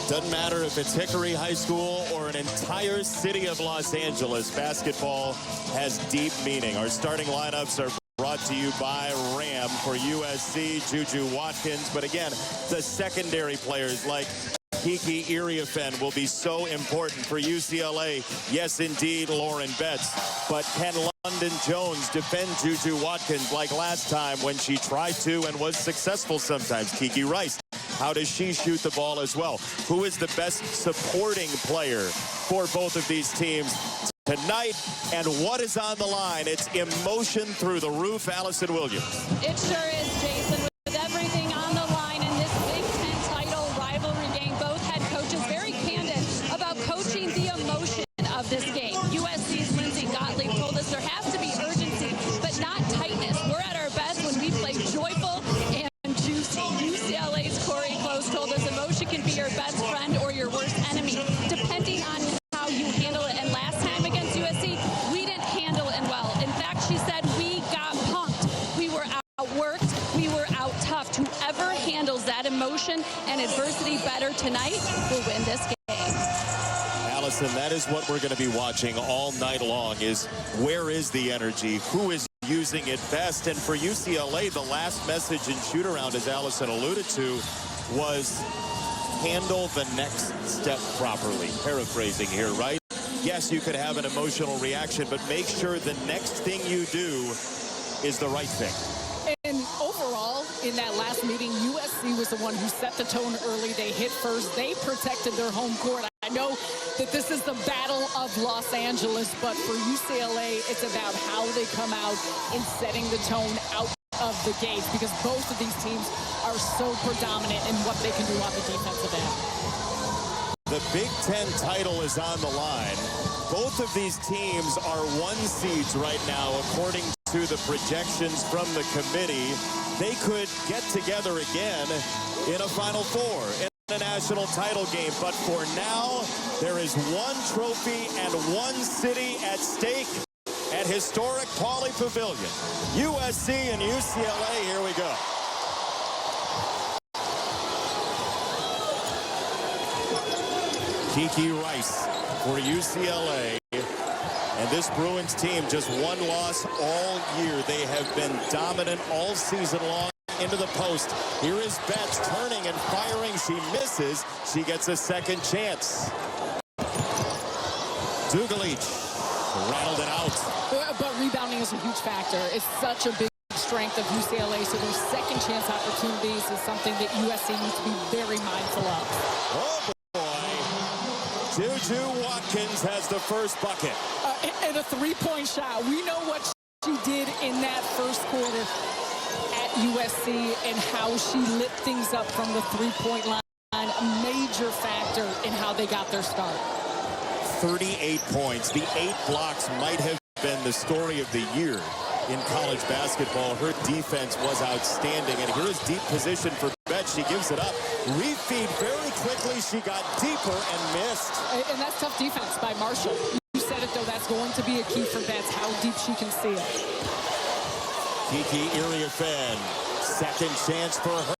Doesn't matter if it's Hickory High School or an entire city of Los Angeles, basketball has deep meaning. Our starting lineups are brought to you by Ram. For USC, Juju Watkins. But again, the secondary players like Kiki Iriafen will be so important. For UCLA. Yes, indeed, Lauren Betts. But can London Jones defend Juju Watkins like last time when she tried to and was successful sometimes? Kiki Rice, how does she shoot the ball as well? Who is the best supporting player for both of these teams tonight, and what is on the line? It's emotion through the roof. Allison Williams. It sure is, Jason, with everything on the line in this Big Ten title rivalry game. Both head coaches very candid about coaching the emotion of this game. USC's Lindsay Gottlieb told us there has to be urgency, but not tightness. We're at our best when we play joyful and juicy. UCLA's Corey Close told us emotion can be your best friend or your worst enemy, depending on how you handle it. And last time against USC, we didn't handle it well. In fact, she said we got punked. We were outworked. We were out-toughed. Whoever handles that emotion and adversity better tonight will win this game. Allison, that is what we're going to be watching all night long, is where is the energy? Who is using it best? And for UCLA, the last message in shoot-around, as Allison alluded to, was handle the next step properly. Paraphrasing here, right? Yes, you could have an emotional reaction, but make sure the next thing you do is the right thing. And overall, in that last meeting, USC was the one who set the tone early. They hit first. They protected their home court. I know that this is the battle of Los Angeles, but for UCLA, it's about how they come out in setting the tone out of the gates, because both of these teams are so predominant in what they can do on the defensive end. The Big Ten title is on the line. Both of these teams are 1 seeds right now, according to the projections from the committee. They could get together again in a Final Four, in a national title game. But for now, there is 1 trophy and 1 city at stake at historic Pauley Pavilion. USC and UCLA, here we go. Kiki Rice for UCLA. And this Bruins team, just 1 loss all year. They have been dominant all season long into the post. Here is Betts turning and firing. She misses. She gets a second chance. Dugalich rattled it out. But rebounding is a huge factor. It's such a big strength of UCLA, so those second chance opportunities is something that USC needs to be very mindful of. Oh boy. Juju Watkins has the first bucket. And a three-point shot. We know what she did in that first quarter at USC and how she lit things up from the three-point line. A major factor in how they got their start. 38 points. The 8 blocks might have been the story of the year in college basketball. Her defense was outstanding. And here is deep position for Betts. She gives it up. Refeed very quickly. She got deeper and missed. And that's tough defense by Marshall. You said it, though. That's going to be a key for Betts, how deep she can see it. Kiki Iriafen. Second chance for her.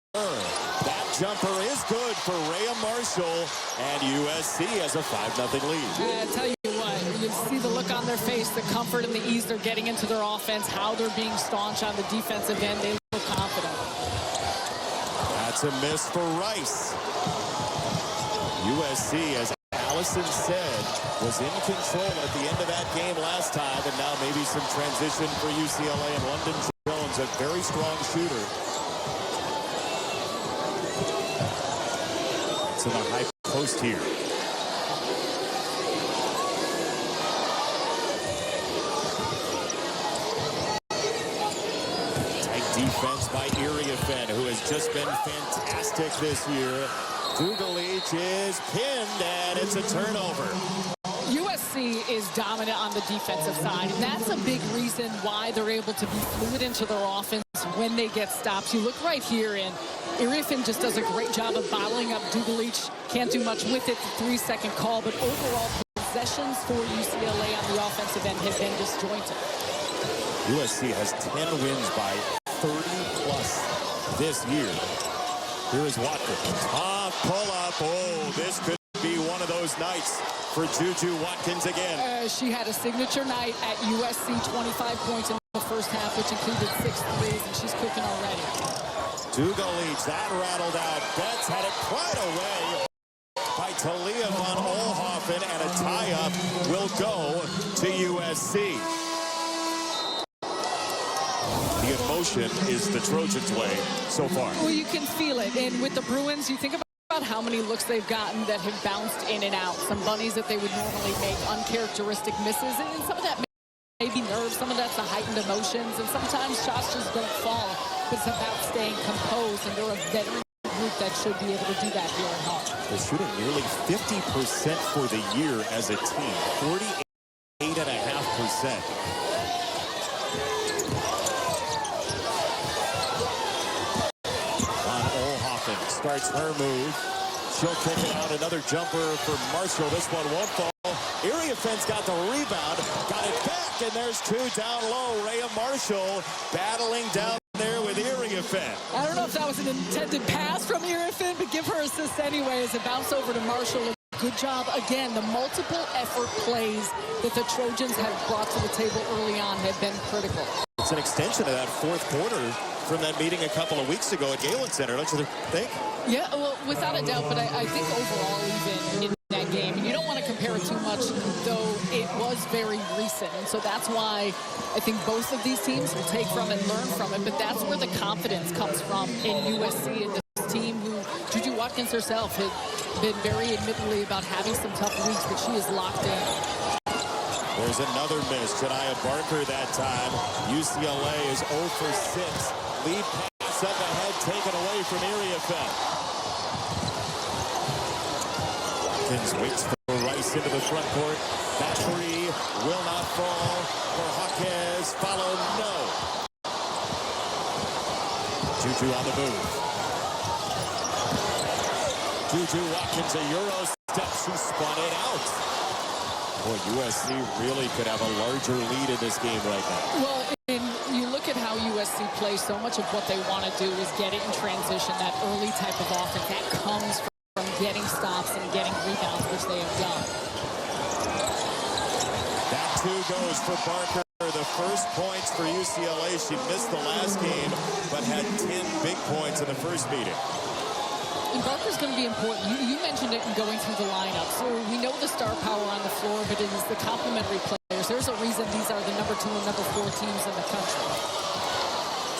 That jumper is good for Rhea Marshall. And USC has a 5-0 lead. I tell you what, you see the look on their face, the comfort and the ease they're getting into their offense, how they're being staunch on the defensive end. They look confident. That's a miss for Rice. USC, as Allison said, was in control at the end of that game last time, and now maybe some transition for UCLA. And London Jones, a very strong shooter. It's in the high post here. Tight defense by Iriafen, who has just been fantastic this year. Dugalich is pinned, and it's a turnover. USC is dominant on the defensive side, and that's a big reason why they're able to be fluid into their offense when they get stops. You look right here, and Iriafen just does a great job of bottling up Dugalich. Can't do much with it, the 3-second call, but overall possessions for UCLA on the offensive end have been disjointed. USC has 10 wins by 30-plus this year. Here is Watkins. Pull up. Oh, this could be one of those nights for Juju Watkins again. She had a signature night at USC, 25 points in the first half, which included 6 threes, and she's cooking already. Duga leads. That rattled out. Betts had it quite away by Talia von Oelhoffen, and a tie-up will go to USC. The emotion is the Trojans' way so far. Well, you can feel it. And with the Bruins, you think about how many looks they've gotten that have bounced in and out. Some bunnies that they would normally make uncharacteristic misses. And some of that may be nerves. Some of that's the heightened emotions. And sometimes shots just don't fall. But it's about staying composed. And they're a veteran group that should be able to do that here at home. They're shooting nearly 50% for the year as a team. 48.5%. Starts her move. She'll kick it out. Another jumper for Marshall. This one won't fall. Iriefen's got the rebound. Got it back, and there's 2 down low. Rhea Marshall battling down there with Iriefen. I don't know if that was an intended pass from Iriefen, but give her assist anyway as it bounced over to Marshall. Good job. Again, the multiple effort plays that the Trojans have brought to the table early on have been critical. It's an extension of that fourth quarter from that meeting a couple of weeks ago at Galen Center, don't you think? Yeah, well, without a doubt, but I think overall, even in that game, and you don't want to compare it too much, though it was very recent. And so that's why I think both of these teams will take from it, learn from it, but that's where the confidence comes from in USC and this team who Juju Watkins herself had been very admittedly about having some tough weeks, but she is locked in. There's another miss. Janiah Barker that time. UCLA is 0 for 6. Lead pass up ahead, taken away from Iriefen. Watkins waits for Rice into the front court. That three will not fall for Jaquez. Follow, no. Juju on the move. Juju Watkins, a Euro step. She spun it out. Boy, USC really could have a larger lead in this game right now. Well, and you look at how USC plays, so much of what they want to do is get it in transition, that early type of offense that comes from getting stops and getting rebounds, which they have done. That 2 goes for Barker. The first points for UCLA. She missed the last game, but had 10 big points in the first meeting. And Barker's going to be important. You mentioned it in going through the lineup. So we know the star power on the floor, but it is the complementary players. There's a reason these are the number 2 and number 4 teams in the country.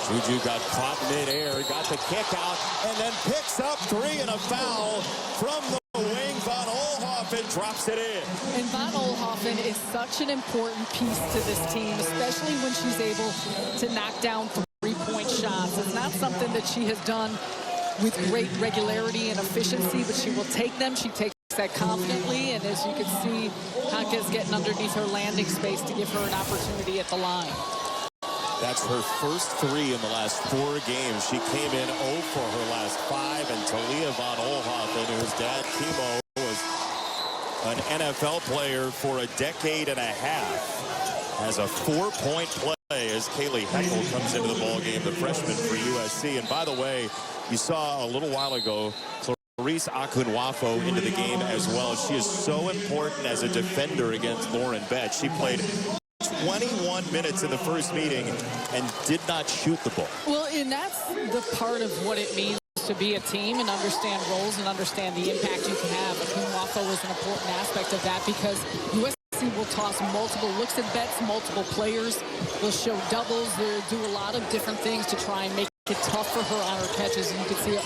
Juju got caught midair, got the kick out, and then picks up 3 and a foul from the wing. Von Oelhoffen drops it in. And Von Oelhoffen is such an important piece to this team, especially when she's able to knock down 3-point shots. It's not something that she has done with great regularity and efficiency, but she will take them. She takes that confidently, and as you can see, Jaquez getting underneath her landing space to give her an opportunity at the line. That's her first 3 in the last 4 games. She came in 0 for her last 5, and Talia von Oelhoffen, whose dad, Kimo, was an NFL player for a decade and a half, has a 4-point play as Kaylee Heckel comes into the ballgame, the freshman for USC. And by the way, you saw a little while ago Clarice Akunwafo into the game as well. She is so important as a defender against Lauren Betts. She played 21 minutes in the first meeting and did not shoot the ball. Well, and that's the part of what it means to be a team and understand roles and understand the impact you can have. Akunwafo is an important aspect of that because USC will toss multiple looks at Betts, multiple players. They'll show doubles. They'll do a lot of different things to try and make it tough for her on her catches. And you can see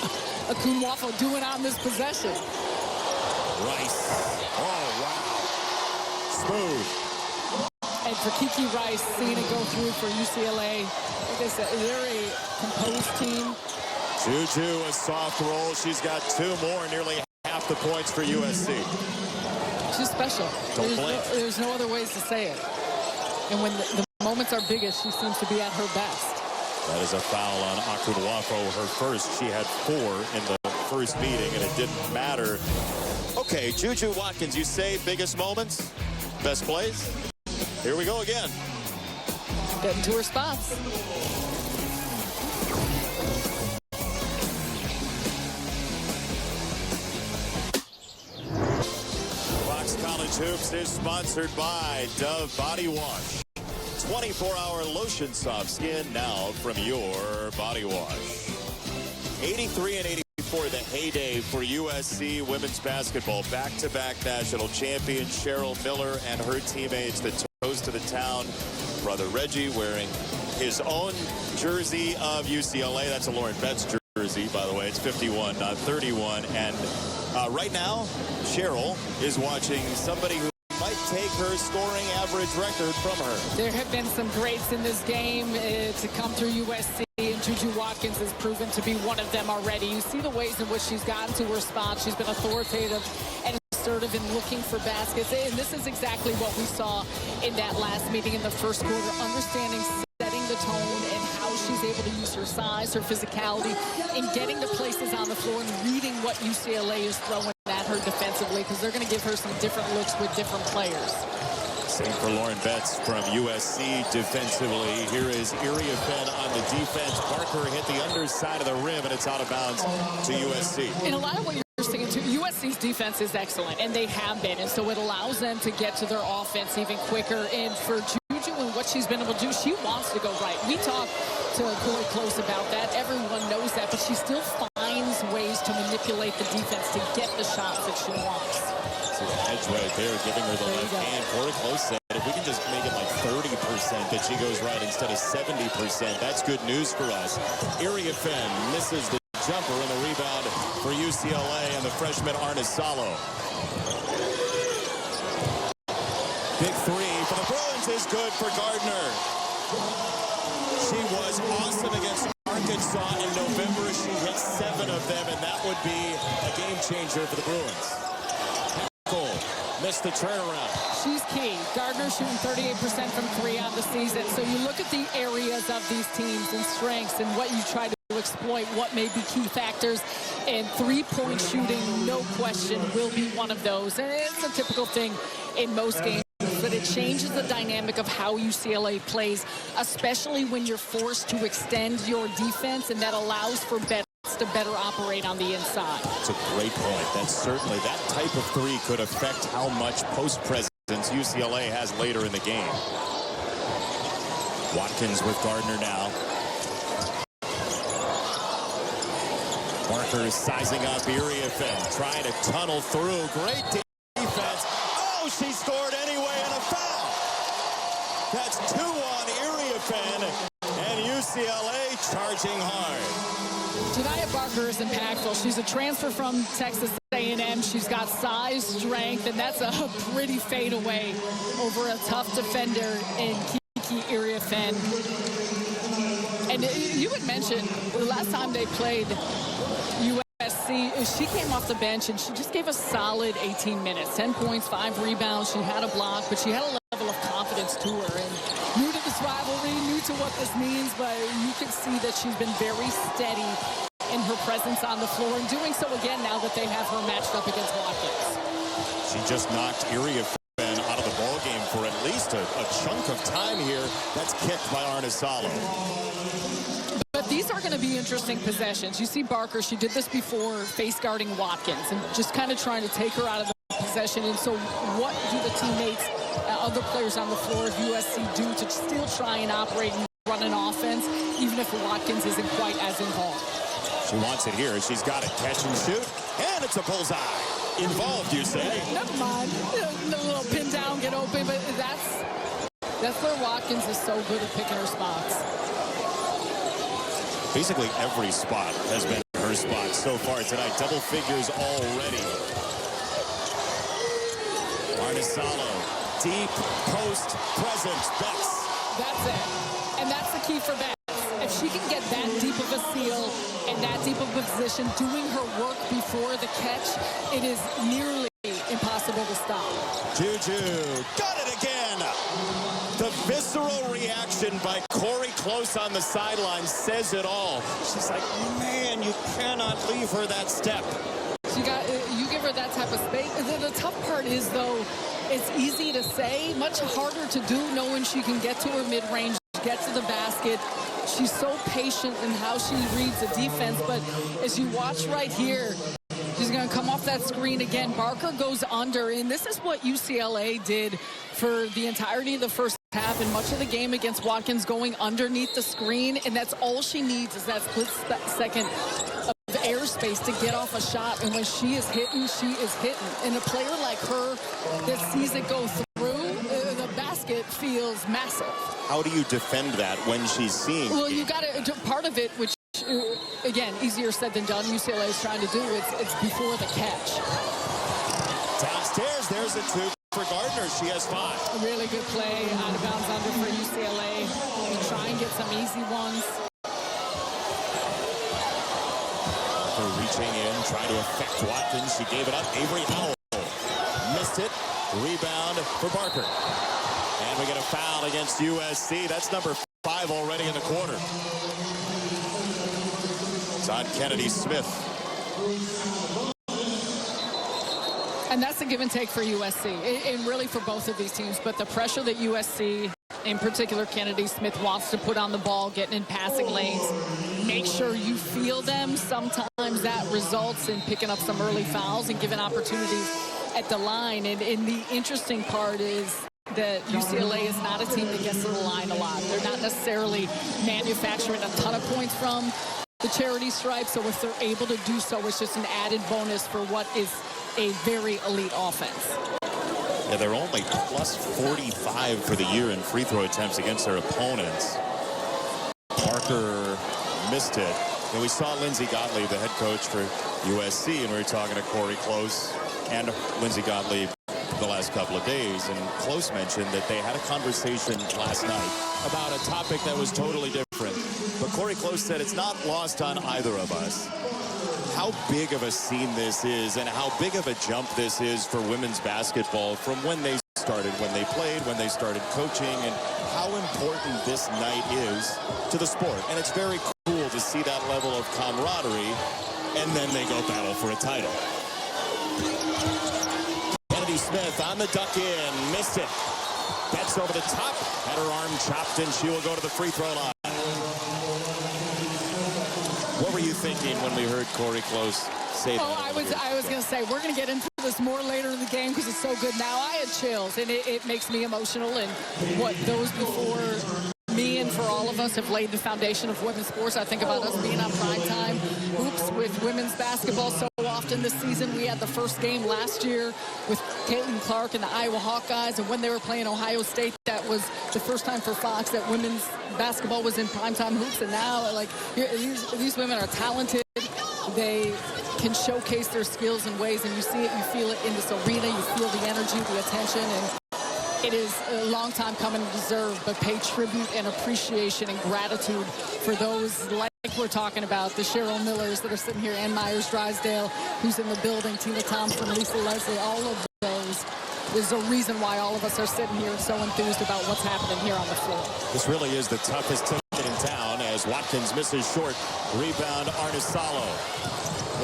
Akunwafo doing on this possession. Rice. Oh, wow. Smooth. And for Kiki Rice, seeing it go through for UCLA, like I said, they're a composed team. Juju, a soft roll. She's got 2 more, nearly half the points for USC. She's special. There's no other ways to say it. And when the moments are biggest, she seems to be at her best. That is a foul on Akunwafo, her first. She had 4 in the first meeting, and it didn't matter. Okay, Juju Watkins, you say biggest moments, best plays? Here we go again. Getting to her spots. College Hoops is sponsored by Dove Body Wash. 24-hour lotion soft skin now from your Body Wash. 83 and 84, the heyday for USC women's basketball. Back-to-back national champions, Cheryl Miller and her teammates, the toast to the town. Brother Reggie wearing his own jersey of UCLA. That's a Lauren Betts jersey, by the way. It's 51, not 31. And right now, Cheryl is watching somebody who might take her scoring average record from her. There have been some greats in this game to come through USC, and Juju Watkins has proven to be one of them already. You see the ways in which she's gotten to her spot. She's been authoritative and assertive in looking for baskets, and this is exactly what we saw in that last meeting in the first quarter, understanding setting the tone and how she's able to use her size, her physicality, in getting to places on the floor and reading what UCLA is throwing at her defensively, because they're going to give her some different looks with different players. Same for Lauren Betts from USC defensively. Here is Iriafen on the defense. Parker hit the underside of the rim, and it's out of bounds to USC. And a lot of what you're saying, too, USC's defense is excellent, and they have been, and so it allows them to get to their offense even quicker. And for Juju and what she's been able to do, she wants to go right. We talked to Corey Close about that. Everyone knows that, but she still finds ways to manipulate the defense to get the shots that she wants. See the edge right there, giving her the left hand. Corey Close said, if we can just make it like 30% that she goes right instead of 70%, that's good news for us. Iriafen misses the jumper, and the rebound for UCLA and the freshman Arnisalo. Big three for the Bruins is good for Gardner. She was awesome against Arkansas in November. She hit 7 of them, and that would be a game changer for the Bruins. Cole missed the turnaround. She's key. Gardner shooting 38% from 3 on the season. So you look at the areas of these teams and strengths and what you try to exploit, what may be key factors, and three-point shooting, no question, will be one of those. And it's a typical thing in most games, but it changes the dynamic of how UCLA plays, especially when you're forced to extend your defense, and that allows for to better operate on the inside. It's a great point. That's certainly, that type of three could affect how much post presence UCLA has later in the game. Watkins with Gardner now. Parker is sizing up Iriafen, trying to tunnel through. Great defense. Oh, she scored anyway, and a foul. That's 2 on Iriafen, and UCLA charging hard. Janiah Barker is impactful. She's a transfer from Texas A&M. She's got size, strength, and that's a pretty fadeaway over a tough defender in Kiki Iriafen. And you had mentioned the last time they played USC, she came off the bench and she just gave a solid 18 minutes, 10 points, 5 rebounds. She had a block, but she had a level of confidence to her. And new to this rivalry, new to what this means, but you can see that she's been very steady in her presence on the floor, and doing so again now that they have her matched up against Watkins. She just knocked Iriafen out of the ball game for at least a chunk of time here. That's kicked by Arnisalo. But these are going to be interesting possessions. You see Barker, she did this before, face guarding Watkins, and just kind of trying to take her out of the possession. And so what do the teammates, other players on the floor of USC do to still try and operate and run an offense, even if Watkins isn't quite as involved? She wants it here. She's got it. Catch and shoot. And it's a bullseye. Involved, you say? Never mind. A little pin down, get open, but that's where Watkins is so good at picking her spots. Basically every spot has been her spot so far tonight. Double figures already. Arnisalo, deep post presence. That's it. And that's the key for Betts. If she can get that deep of a seal and that deep of a position, doing her work before the catch, it is nearly impossible to stop. Juju got it again. The visceral reaction by Corey Close on the sideline says it all. She's like, man, you cannot leave her that step. You give her that type of space. The tough part is, though, it's easy to say, much harder to do, knowing she can get to her mid-range, get to the basket. She's so patient in how she reads the defense, but as you watch right here, she's going to come off that screen again. Barker goes under, and this is what UCLA did for the entirety of the first half and much of the game against Watkins, going underneath the screen, and that's all she needs is that split second of airspace to get off a shot, and when she is hitting, she is hitting. And a player like her that sees it go through, the basket feels massive. How do you defend that when she's seeing? Well, you got to, part of it, which, again, easier said than done, UCLA is trying to do, it's before the catch. Downstairs, there's a two for Gardner. She has 5. A really good play out of bounds under for UCLA. We'll try and get some easy ones. Reaching in, trying to affect Watkins. She gave it up. Avery Howell missed it. Rebound for Barker. And we get a foul against USC. That's number 5 already in the quarter. Todd Kennedy Smith. And that's a give and take for USC, and really for both of these teams. But the pressure that USC, in particular Kennedy Smith, wants to put on the ball, getting in passing lanes, make sure you feel them. Sometimes that results in picking up some early fouls and giving opportunities at the line. And the interesting part is that UCLA is not a team that gets to the line a lot. They're not necessarily manufacturing a ton of points from the charity stripe. So if they're able to do so, it's just an added bonus for what is a very elite offense. Yeah, they're only plus 45 for the year in free throw attempts against their opponents. Parker missed it. And we saw Lindsey Gottlieb, the head coach for USC, and we were talking to Corey Close and Lindsey Gottlieb the last couple of days. And Close mentioned that they had a conversation last night about a topic that was totally different. But Corey Close said it's not lost on either of us how big of a scene this is and how big of a jump this is for women's basketball from when they started, when they played, when they started coaching, and how important this night is to the sport. And it's very cool to see that level of camaraderie, and then they go battle for a title. Kennedy Smith on the duck in, missed it. That's over the top, had her arm chopped, and she will go to the free throw line. What were you thinking when we heard Corey Close say that? Oh, I was going to say, we're going to get into this more later in the game because it's so good now. I had chills, and it makes me emotional. And what those before me and for all of us have laid the foundation of women's sports. I think about us being on primetime hoops with women's basketball so often this season. We had the first game last year with Caitlin Clark and the Iowa Hawkeyes, and when they were playing Ohio State, that was the first time for Fox that women's basketball was in primetime hoops. And now, like, these women are talented. They can showcase their skills in ways, and you see it, you feel it in this arena. You feel the energy, the attention, and it is a long time coming to deserve, but pay tribute and appreciation and gratitude for those like we're talking about, the Cheryl Millers that are sitting here, Ann Myers Drysdale, who's in the building, Tina Thompson, Lisa Leslie, all of those. There's a reason why all of us are sitting here so enthused about what's happening here on the floor. This really is the toughest ticket in town as Watkins misses short. Rebound, Arnisalo.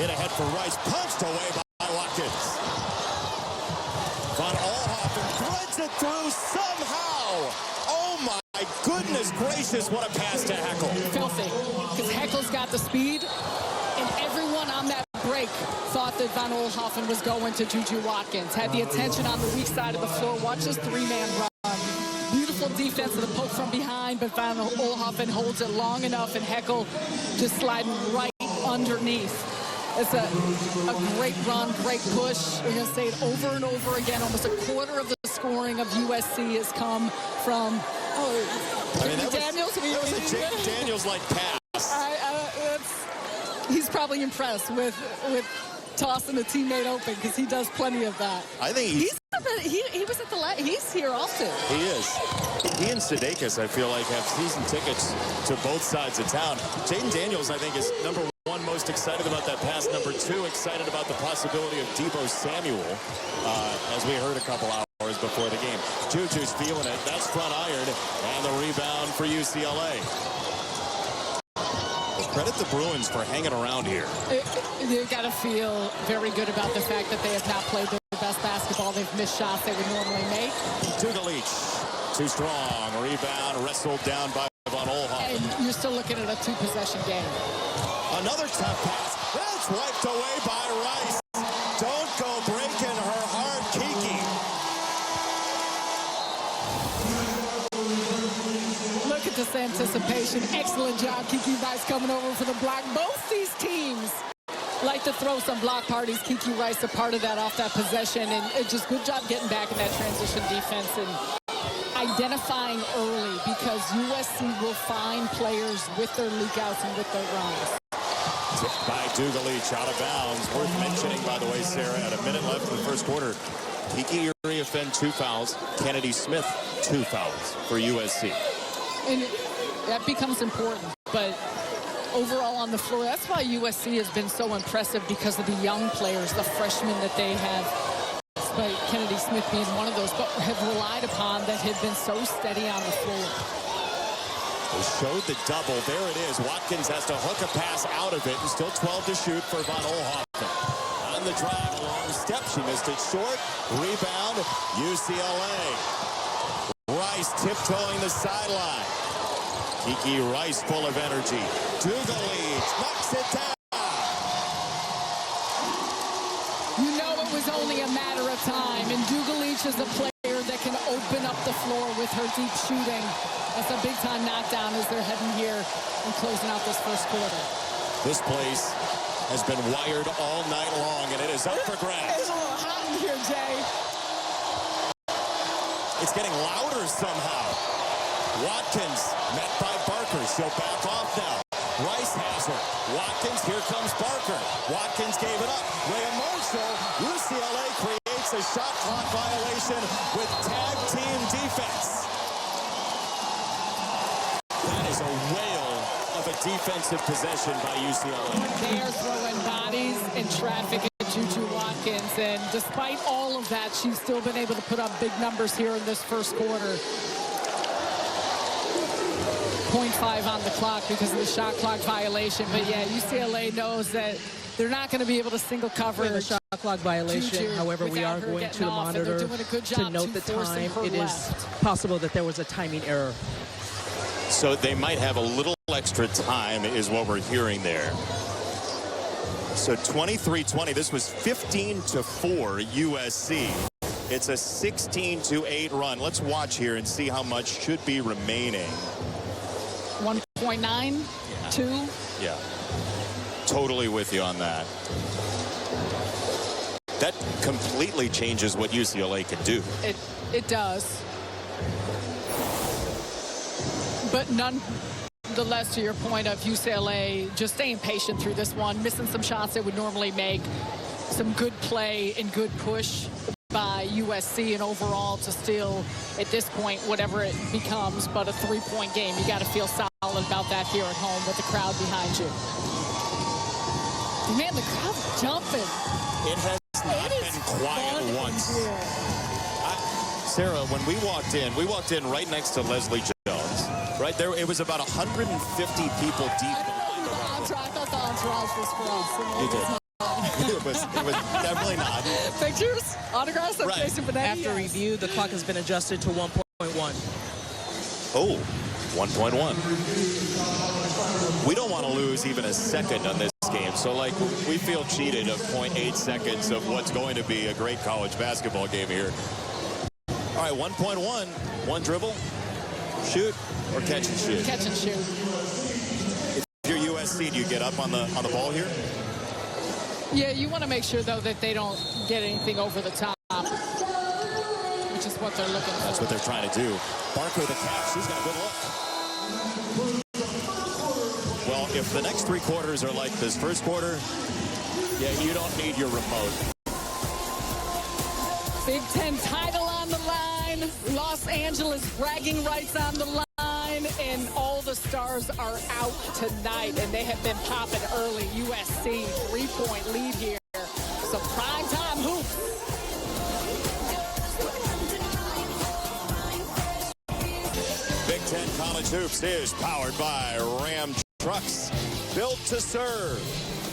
In ahead for Rice, punched away by Watkins. Von Oelhoffen threads it through somehow. Oh my goodness gracious, what a pass to Heckel. Filthy, because Heckel's got the speed, and everyone on that break thought that Von Oelhoffen was going to Juju Watkins. Had the attention on the weak side of the floor. Watch this three-man run. Beautiful defense of the poke from behind, but Von Oelhoffen holds it long enough, and Heckel just sliding right underneath. It's a great run, great push. We're going to say it over and over again. Almost a quarter of the scoring of USC has come from Daniels. That was a Jaden Daniels-like pass. He's probably impressed with tossing a teammate open because he does plenty of that. I think he was at the he's here often. He is. He and Sudeikis, I feel like, have season tickets to both sides of town. Jaden Daniels, I think, is number 1 most excited about that pass. Number 2, excited about the possibility of Deebo Samuel, as we heard a couple hours before the game. Juju's feeling it. That's front iron, and the rebound for UCLA. Credit the Bruins for hanging around here. They've got to feel very good about the fact that they have not played their best basketball. They've missed shots they would normally make. To the leach. Too strong. Rebound wrestled down by Von Oelhoffen. And you're still looking at a 2-possession game. Another tough pass. That's wiped away by Rice. anticipation. Excellent job. Kiki Rice coming over for the block. Both these teams like to throw some block parties. Kiki Rice a part of that off that possession, and just good job getting back in that transition defense and identifying early, because USC will find players with their leak outs and with their runs. Tipped by Dugalich out of bounds. Worth mentioning, by the way, Sarah, at a minute left in the first quarter, Kiki Uriafen 2 fouls, Kennedy Smith 2 fouls for USC. And that becomes important, but overall on the floor, that's why USC has been so impressive, because of the young players, the freshmen that they have, despite Kennedy Smith being one of those, but have relied upon, that have been so steady on the floor. They showed the double. There it is. Watkins has to hook a pass out of it, and still 12 to shoot for Von Oelhoffen. On the drive, a long step. She missed it short. Rebound, UCLA. Rice tiptoeing the sideline. Kiki Rice full of energy. Dugalich knocks it down. You know it was only a matter of time, and Dugalich is a player that can open up the floor with her deep shooting. That's a big-time knockdown as they're heading here and closing out this first quarter. This place has been wired all night long, and it is up for grabs. It's a little hot in here, Jay. It's getting louder somehow. Watkins met by Barker. She'll back off now. Rice has her. Watkins, here comes Barker. Watkins gave it up. Rhea Marshall, UCLA creates a shot clock violation with tag team defense. That is a whale of a defensive possession by UCLA. They are throwing bodies and traffic at Juju Watkins, and despite all of that, she's still been able to put up big numbers here in this first quarter. 0.5 on the clock because of the shot clock violation, but yeah, UCLA knows that they're not going to be able to single cover the shot clock violation. Juju. However, we are going to monitor to note the time. It is possible that there was a timing error. So they might have a little extra time is what we're hearing there. So 23-20, this was 15-4 USC. It's a 16-8 run. Let's watch here and see how much should be remaining. 1.9, 2. Yeah, totally with you on that. That completely changes what UCLA can do. It does. But nonetheless, to your point of UCLA just staying patient through this one, missing some shots they would normally make, some good play and good push by USC, and overall to still, at this point, whatever it becomes, but a 3-point game. You got to feel solid about that here at home with the crowd behind you. Man, the crowd's jumping. It has not been quiet once. Sarah, when we walked in right next to Leslie Jones. Right there, it was about 150 people deep. I thought the entourage was for us. You did. It was definitely not. Pictures, autographs, right. Jason Benetti. After review, the clock has been adjusted to 1.1. Oh, 1.1. We don't want to lose even a second on this game. So, like, we feel cheated of 0.8 seconds of what's going to be a great college basketball game here. All right, 1.1. One dribble, shoot, or catch and shoot? Catch and shoot. If you're USC, do you get up on the ball here? Yeah, you want to make sure, though, that they don't get anything over the top, which is what they're looking for. That's what they're trying to do. Barker, the catch. She's got a good look. Well, if the next 3 quarters are like this first quarter, yeah, you don't need your remote. Big Ten title on the line. Los Angeles bragging rights on the line. And all the stars are out tonight, and they have been popping early. USC 3-point lead here. Some primetime hoops. Big Ten College Hoops is powered by Ram Trucks, built to serve.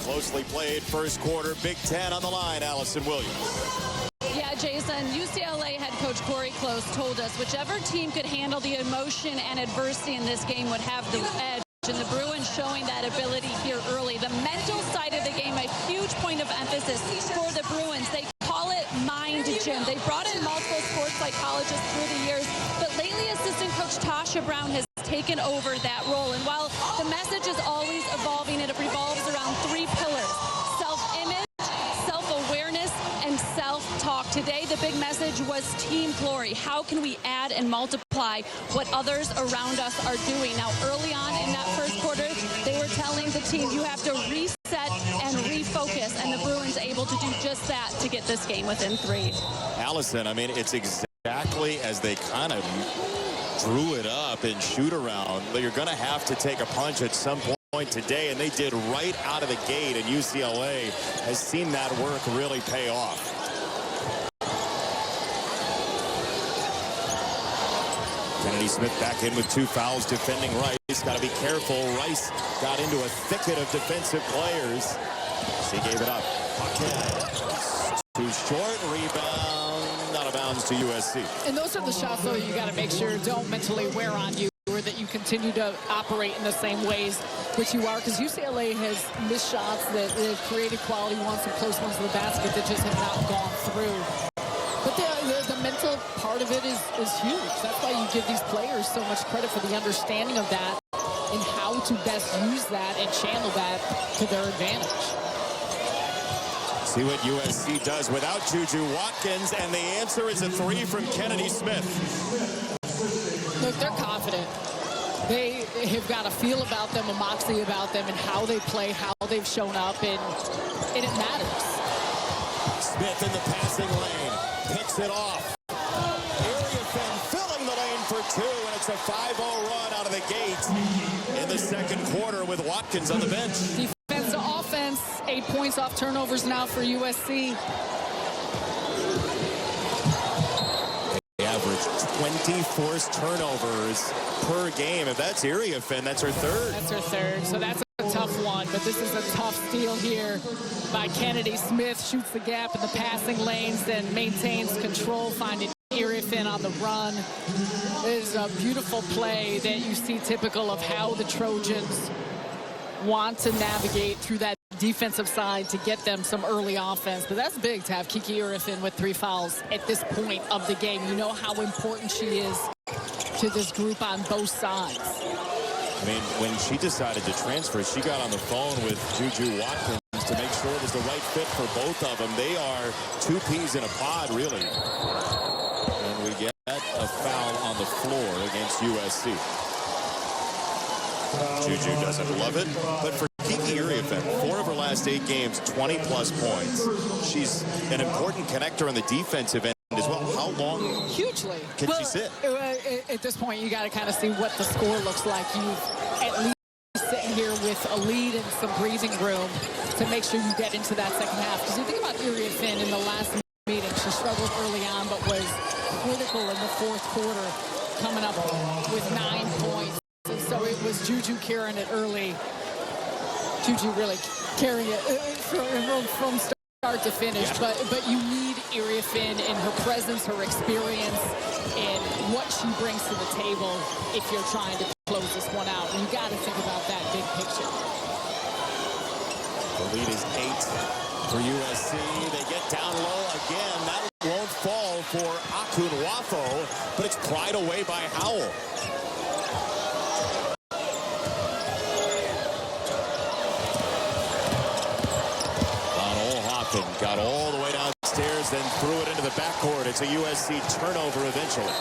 Closely played first quarter, Big Ten on the line. Allison Williams. Yeah, Jason, UCLA head coach Corey Close told us whichever team could handle the emotion and adversity in this game would have the edge. And the Bruins showing that ability here early. The mental side of the game, a huge point of emphasis for the Bruins. They call it mind gym. They brought in multiple sports psychologists through the years, but lately assistant coach Tasha Brown has taken over that role. And while the message is always evolving, it revolves around 3 pillars: self-image, self-awareness, and self-talk. Today, the big message was team glory. How can we add and multiply what others around us are doing? Now, early on in that first quarter, they were telling the team, you have to reset and refocus, and the Bruins able to do just that to get this game within 3. Allison, I mean, it's exactly as they kind of drew it up and shoot around. You're going to have to take a punch at some point today, and they did right out of the gate, and UCLA has seen that work really pay off. Kennedy Smith back in with 2 fouls defending Rice. Got to be careful. Rice got into a thicket of defensive players. He gave it up. Puckhead. Too short. Rebound. Out of bounds to USC. And those are the shots, though, you got to make sure don't mentally wear on you, or that you continue to operate in the same ways which you are, because UCLA has missed shots that have created quality ones and close ones to the basket that just have not gone through. But the mental part of it is huge. That's why you give these players so much credit for the understanding of that and how to best use that and channel that to their advantage. See what USC does without Juju Watkins, and the answer is a 3 from Kennedy Smith. Look, they're confident. They have got a feel about them, a moxie about them, and how they play, how they've shown up, and it matters. Smith in the passing lane, picks it off. Iriafen filling the lane for 2, and it's a 5-0 run out of the gate in the second quarter with Watkins on the bench. Defense to offense, 8 points off turnovers now for USC. They average 20 forced turnovers per game. If that's Iriafen, that's her 3rd. That's her 3rd, so that's a tough one, but this is a tough steal here by Kennedy Smith. Shoots the gap in the passing lanes, then maintains control, finding Iriafen on the run. It is a beautiful play that you see typical of how the Trojans want to navigate through that defensive side to get them some early offense. But that's big to have Kiki Iriafen with 3 fouls at this point of the game. You know how important she is to this group on both sides. I mean, when she decided to transfer, she got on the phone with Juju Watkins to make sure it was the right fit for both of them. They are 2 peas in a pod, really. And we get a foul on the floor against USC. Juju doesn't love it, but for Kiki Iriafen, 4 of her last 8 games, 20-plus points. She's an important connector on the defensive end as well. How long hugely can she sit? At this point, you got to kind of see what the score looks like. You've at least sitting here with a lead and some breathing room to make sure you get into that second half. Because you think about Iriafen in the last meeting, she struggled early on, but was critical in the 4th quarter, coming up with 9 points. And so it was Juju carrying it early. Juju really carrying it from start to finish. Yeah. But you need Iriafen and her presence, her experience, and what she brings to the table if you're trying to close this one out. And you got to think about that big picture. The lead is 8 for USC. They get down low again. That won't fall for Akunwafo, but it's pried away by Howell. Got all the way downstairs, then threw it into the backcourt. It's a USC turnover eventually.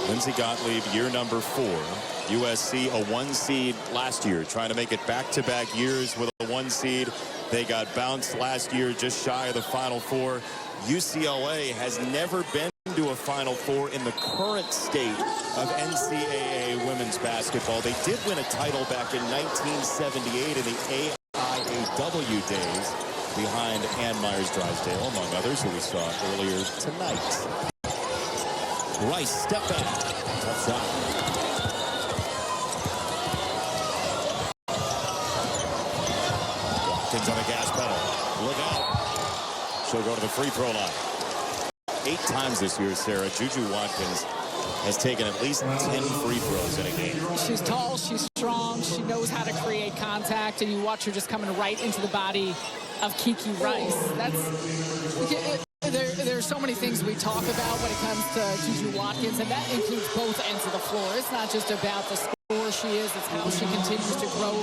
Lindsey Gottlieb, year number 4. USC, a 1 seed last year, trying to make it back-to-back years with a 1 seed. They got bounced last year, just shy of the Final Four. UCLA has never been to a Final Four in the current state of NCAA women's basketball. They did win a title back in 1978 in the AIAW days behind Ann Myers-Drysdale, among others, who we saw earlier tonight. Rice, step back. Tough shot. Watkins on the gas pedal. Look out. She'll go to the free throw line. 8 times this year, Sarah, Juju Watkins has taken at least 10 free throws in a game. She's tall, she's strong, she knows how to create contact, and you watch her just coming right into the body of Kiki Rice. there's so many things we talk about when it comes to Juju Watkins, and that includes both ends of the floor. It's not just about the scorer she is, it's how she continues to grow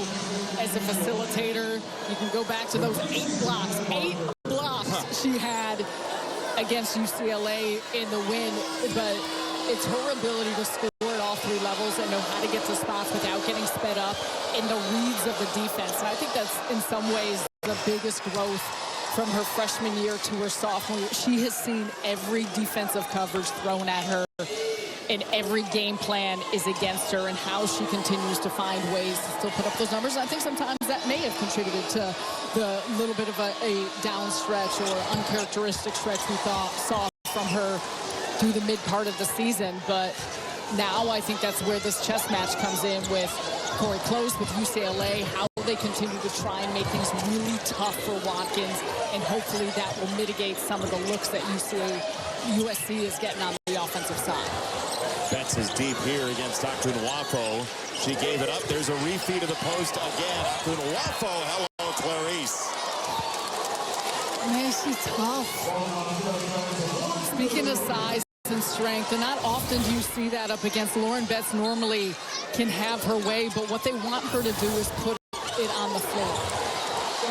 as a facilitator. You can go back to those 8 blocks she had against UCLA in the win, but it's her ability to score at all 3 levels and know how to get to spots without getting sped up in the reads of the defense. And I think that's in some ways the biggest growth from her freshman year to her sophomore year. She has seen every defensive coverage thrown at her, and every game plan is against her, and how she continues to find ways to still put up those numbers. And I think sometimes that may have contributed to the little bit of a down stretch or uncharacteristic stretch we saw from her through the mid part of the season. But now I think that's where this chess match comes in with Corey Close with UCLA, how they continue to try and make things really tough for Watkins, and hopefully that will mitigate some of the looks that USC is getting on the offensive side. Betts is deep here against Akunwafo. She gave it up. There's a refeed of the post again. Akunwafo, hello, Clarice. Man, she's tough. Speaking of size and strength, and not often do you see that up against Lauren Betts. Normally can have her way, but what they want her to do is put it on the floor.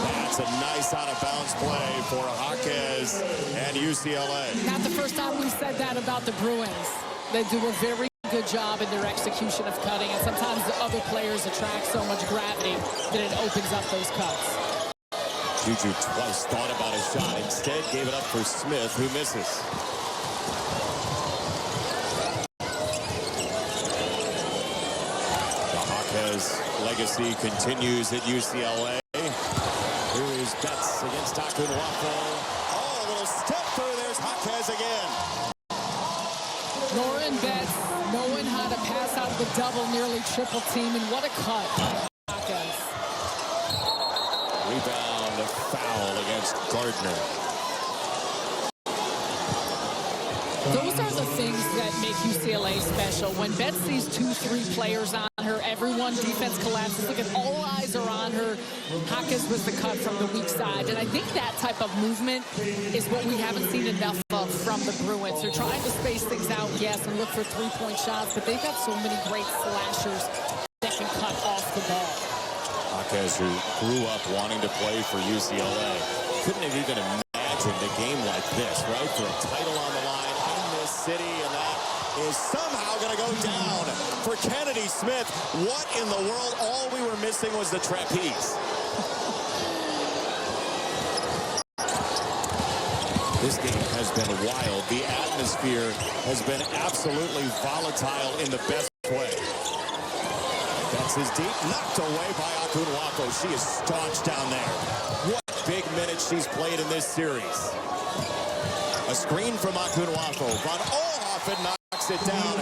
That's a nice out-of-bounds play for Jaquez and UCLA. Not the first time we've said that about the Bruins. They do a very good job in their execution of cutting, and sometimes the other players attract so much gravity that it opens up those cuts. Juju twice thought about a shot. Instead, gave it up for Smith, who misses. The Jaquez legacy continues at UCLA. Here is Betts against Akunwafo. Oh, a little step through. There's Jaquez again. Lauren Betts knowing how to pass out the double, nearly triple team, and what a cut by Jaquez. Rebound, a foul against Gardner. Those are the things that make UCLA special. When Betts sees 2-3 players on her, everyone defense collapses. Look at, all eyes are on her. Jaquez was the cut from the weak side, and I think that type of movement is what we haven't seen enough of from the Bruins. They're trying to space things out, yes, and look for 3-point shots, but they've got so many great slashers that can cut off the ball. Jaquez, who grew up wanting to play for UCLA, couldn't have even imagined a game like this, right? For a title on the line in this city, and that is somehow going to go down for Kennedy Smith. What in the world? All we were missing was the trapeze. This game has been wild. The atmosphere has been absolutely volatile in the best way. Betts is deep, knocked away by Akunwafo. She is staunch down there. What big minutes she's played in this series. A screen from Akunwafo. Von Oelhoffen knocks it down.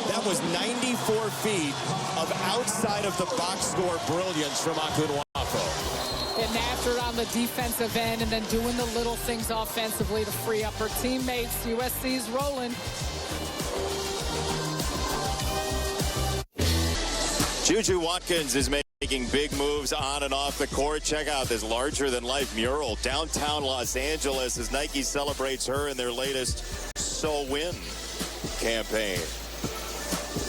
That was 94 feet of outside of the box score brilliance from Akunwafo. Getting after it on the defensive end and then doing the little things offensively to free up her teammates. USC's rolling. Juju Watkins is making big moves on and off the court. Check out this larger-than-life mural downtown Los Angeles as Nike celebrates her in their latest So Win campaign.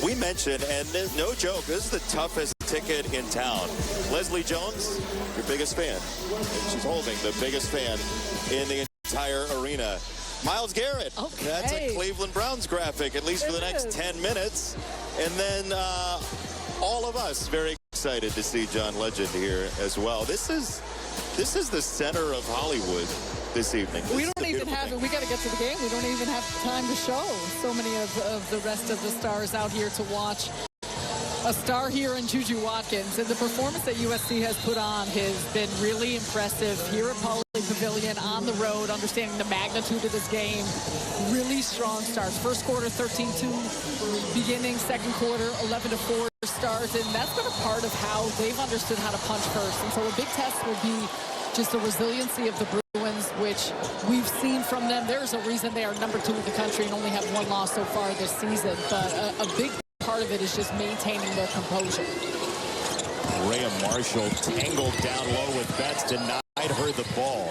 We mentioned, and there's no joke, this is the toughest ticket in town. Leslie Jones, your biggest fan. And she's holding the biggest fan in the entire arena. Myles Garrett. Okay. That's a Cleveland Browns graphic, at least for the next 10 minutes. And then all of us very excited to see John Legend here as well. This is the center of Hollywood this evening. We don't even have it. We got to get to the game. We don't even have time to show so many of the rest of the stars out here to watch. A star here in Juju Watkins, and the performance that USC has put on has been really impressive here at Pauley Pavilion on the road, understanding the magnitude of this game. Really strong starts. First quarter 13-2 beginning, second quarter 11-4 start, and that's been a part of how they've understood how to punch first. And so a big test will be just the resiliency of the Bruins, which we've seen from them. There's a reason they are number 2 in the country and only have 1 loss so far this season, but a big part of it is just maintaining their composure. Rhea Marshall tangled down low with Betts, denied her the ball.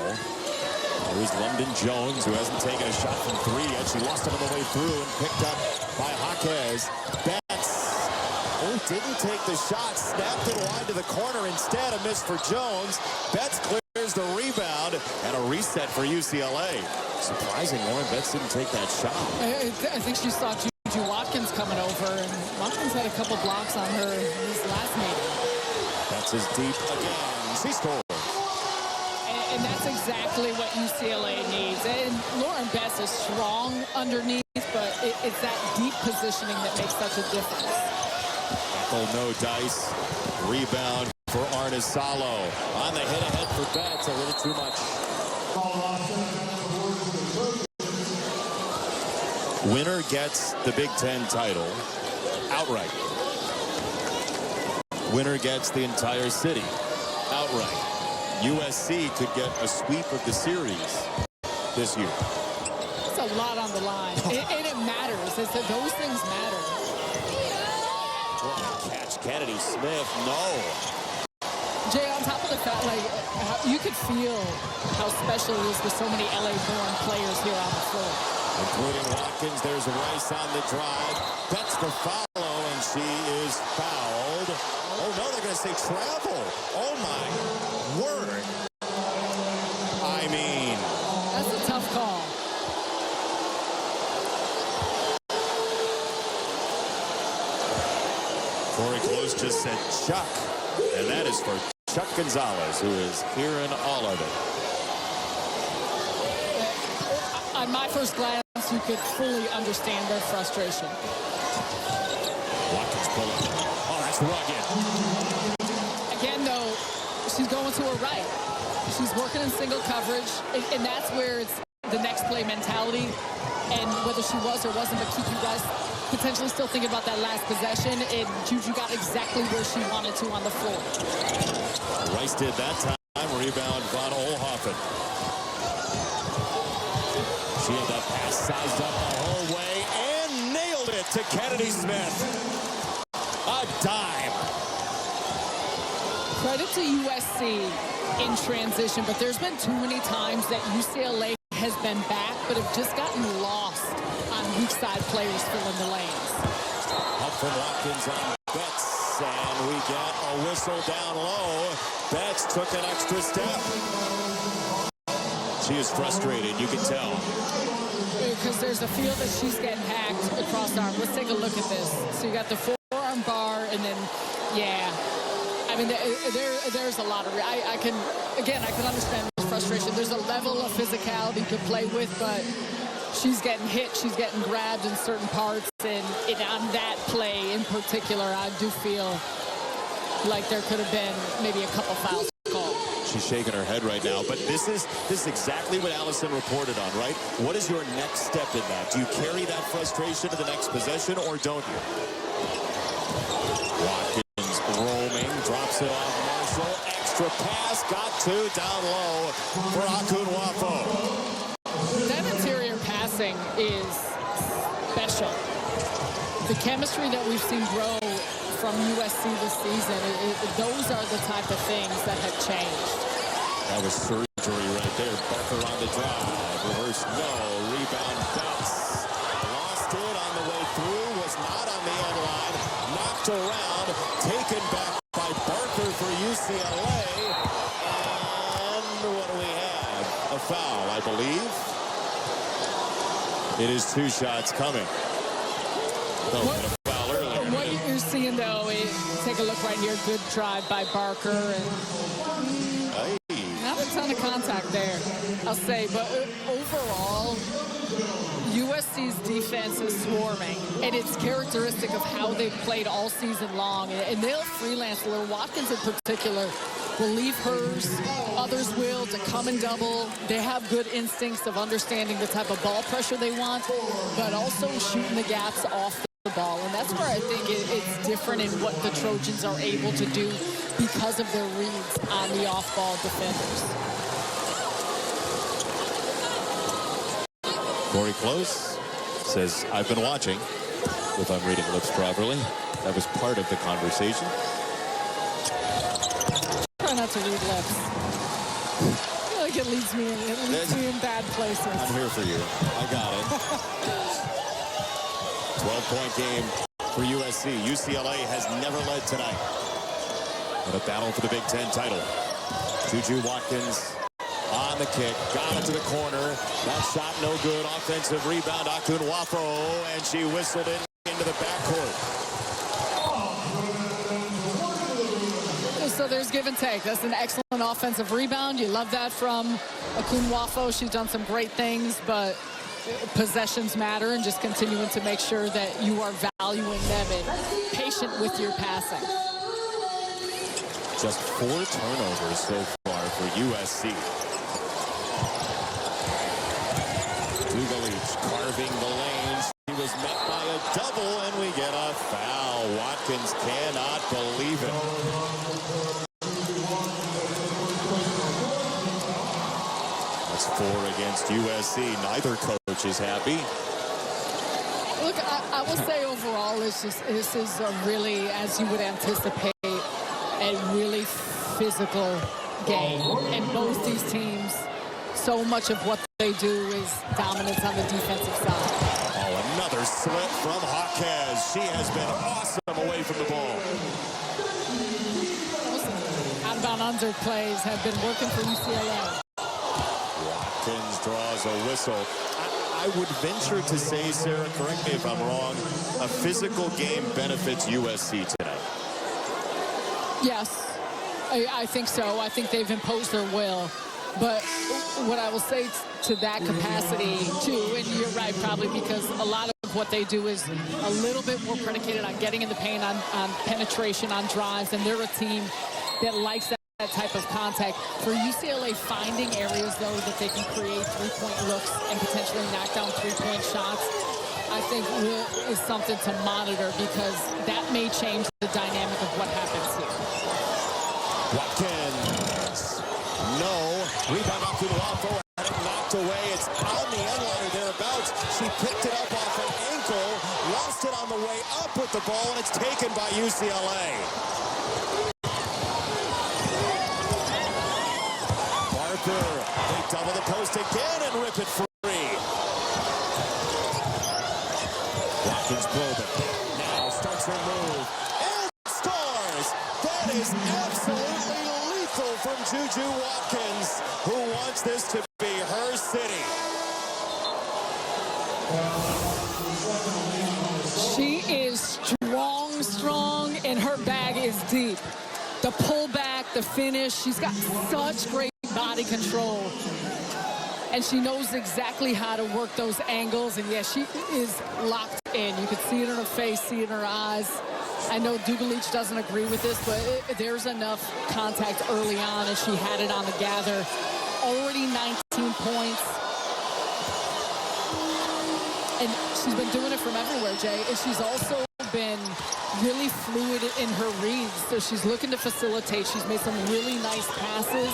Here's London Jones, who hasn't taken a shot from three yet. She lost it on the way through and picked up by Jaquez. Betts, didn't take the shot, snapped it wide to the corner instead. A miss for Jones. Betts clears the rebound, and a reset for UCLA. Surprising, Lauren Betts didn't take that shot. I think she saw Juju Watkins coming over, and Watkins had a couple blocks on her this last meeting. Betts is deep again. She scored. And that's exactly what UCLA needs. And Lauren Betts is strong underneath, but it's that deep positioning that makes such a difference. No dice. Rebound for Arnisalo. On the hit ahead for Betts. A little too much. Winner gets the Big Ten title outright. Winner gets the entire city outright. USC could get a sweep of the series this year. It's a lot on the line. And it matters. Those things matter. Catch Kennedy Smith. No. Jay, on top of the fact, you could feel how special it is with so many LA-born players here on the floor. Including Watkins. There's Rice on the drive. That's the follow, and she is fouled. Oh, no, they're going to say travel. Oh, my word. I mean. That's a tough call. Corey Close just said Chuck, and that is for Chuck Gonzalez, who is hearing all of it. On my first glance, you could fully understand their frustration. Watkins pulling. Oh, that's rugged. Again, though, she's going to her right. She's working in single coverage, and that's where it's the next play mentality. And whether she was or wasn't, but keep you guys potentially still thinking about that last possession, and Juju got exactly where she wanted to on the floor. Rice did that time. Rebound, Von Olhoffen. She had that pass sized up the whole way and nailed it to Kennedy Smith. A dime. Credit to USC in transition, but there's been too many times that UCLA has been back, but have just gotten lost on weak side players filling the lanes. Up from Watkins on Betts, and we get a whistle down low. Betts took an extra step. She is frustrated, you can tell. Because there's a feel that she's getting hacked across the arm. Let's take a look at this. So you got the forearm bar, and then, yeah. I mean, there's a lot of, I can understand the frustration. There's a level of physicality to play with, but she's getting hit, she's getting grabbed in certain parts, and on that play in particular, I do feel like there could have been maybe a couple fouls called. She's shaking her head right now, but this is exactly what Allison reported on, right? What is your next step in that? Do you carry that frustration to the next possession, or don't you? Watkins roaming, drops it off Marshall. Extra pass, got two down low for Akunwafo. That interior passing is special. The chemistry that we've seen grow from USC this season, those are the type of things that have changed. That was surgery right there. Barker on the drive. Reverse no. Rebound Betts. Lost it on the way through. Was not on the end line. Knocked around. Taken back by Barker for UCLA. And what do we have? A foul, I believe. It is two shots coming. What you're seeing, though, is take a look right here. Good drive by Barker. And not a ton of contact there, I'll say. But overall, USC's defense is swarming. And it's characteristic of how they've played all season long. And they'll freelance a little. Watkins in particular will leave hers. Others will to come and double. They have good instincts of understanding the type of ball pressure they want, but also shooting the gaps off the ball. And that's where I think it's different in what the Trojans are able to do because of their reads on the off-ball defenders. Corey Close says, I've been watching, if I'm reading lips properly. That was part of the conversation. Try not to read lips. feel like it leads me in bad places. I'm here for you. I got it. 12-point game for USC. UCLA has never led tonight in a battle for the Big Ten title. Juju Watkins on the kick, got it to the corner. That shot no good. Offensive rebound, Akunwafo, and she whistled it into the backcourt. So there's give and take. That's an excellent offensive rebound. You love that from Akunwafo. She's done some great things, but possessions matter, and just continuing to make sure that you are valuing them and patient with your passing. Just 4 turnovers so far for USC. Dugalich carving the lanes. He was met by a double, and we get a foul. Watkins cannot believe it. That's 4 against USC. Neither coach is happy. Look, I will say overall, this is a really, as you would anticipate, a really physical game. And both these teams, so much of what they do is dominance on the defensive side. Oh, another slip from Jaquez. She has been awesome away from the ball. Out-of-bound under plays have been working for UCLA. Watkins draws a whistle. I would venture to say, Sarah, correct me if I'm wrong, a physical game benefits USC tonight. Yes, I think so. I think they've imposed their will. But what I will say to that capacity, too, and you're right, probably because a lot of what they do is a little bit more predicated on getting in the paint, on penetration, on drives, and they're a team that likes that type of contact. For UCLA, finding areas, though, that they can create three-point looks and potentially knock down three-point shots, I think is something to monitor, because that may change the dynamic of what happens here. Watkins, no. Rebound Akunwafo, had it knocked away. It's on the end line or thereabouts. She picked it up off an ankle, lost it on the way up with the ball, and it's taken by UCLA. Barker, they double the post again and rip it free. Watkins Broben now starts her move and scores. That is absolutely lethal from Juju Watkins, who wants this to be her city. She is strong, and her bag is deep. The pullback, the finish, she's got such great body control. And she knows exactly how to work those angles. And, yeah, she is locked in. You can see it in her face, see it in her eyes. I know Dugalich doesn't agree with this, but there's enough contact early on, and she had it on the gather. Already 19 points. And she's been doing it from everywhere, Jay. And she's also been really fluid in her reads. So she's looking to facilitate. She's made some really nice passes.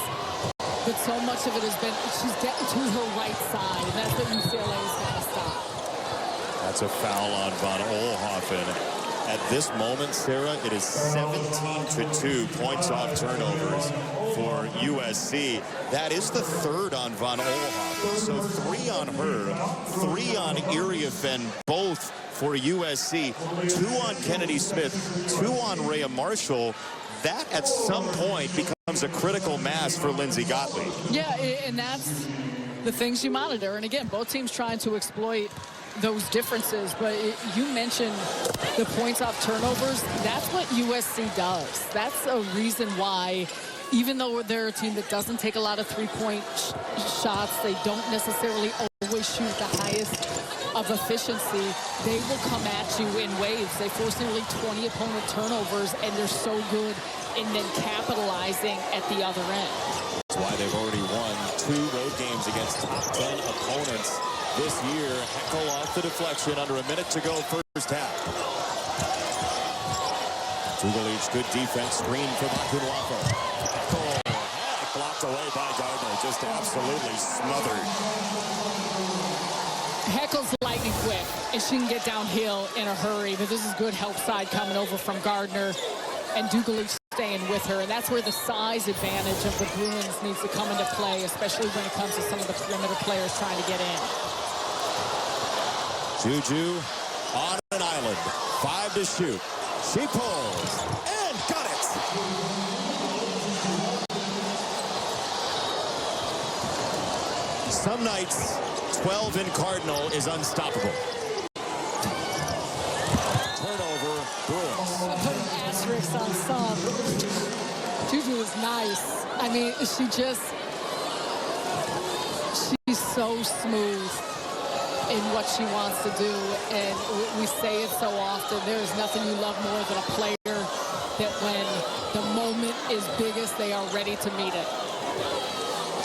But so much of it has been, she's getting to her right side. And that's what UCLA is going to stop. That's a foul on Von Oelhoffen. At this moment, Sarah, it is 17-2 points off turnovers for USC. That is the third on Von Oelhoffen. So 3 on her, 3 on Iriafen, both for USC, 2 on Kennedy Smith, 2 on Rhea Marshall. That at some point becomes a critical mass for Lindsey Gottlieb. Yeah, and that's the things you monitor. And again, both teams trying to exploit those differences, but you mentioned the points off turnovers. That's what USC does. That's a reason why, even though they're a team that doesn't take a lot of three-point shots, they don't necessarily always shoot the highest of efficiency, they will come at you in waves. They force nearly 20 opponent turnovers, and they're so good in then capitalizing at the other end. That's why they've already won 2 road games against top 10 opponents this year. Heckel off the deflection, under a minute to go first half. Dugalich, good defense, screen from Akunwafo. Heckel blocked away by Gardner, just absolutely smothered. Heckel's lightning quick, and she can get downhill in a hurry, but this is good help side coming over from Gardner. And Dugalich staying with her, and that's where the size advantage of the Bruins needs to come into play, especially when it comes to some of the perimeter players trying to get in. Juju on an island, 5 to shoot. She pulls and got it. Some nights, 12 in Cardinal is unstoppable. Turnover, Bruins. I put an asterisk on some. Juju is nice. I mean, she's so smooth in what she wants to do, and we say it so often. There's nothing you love more than a player that when the moment is biggest, they are ready to meet it.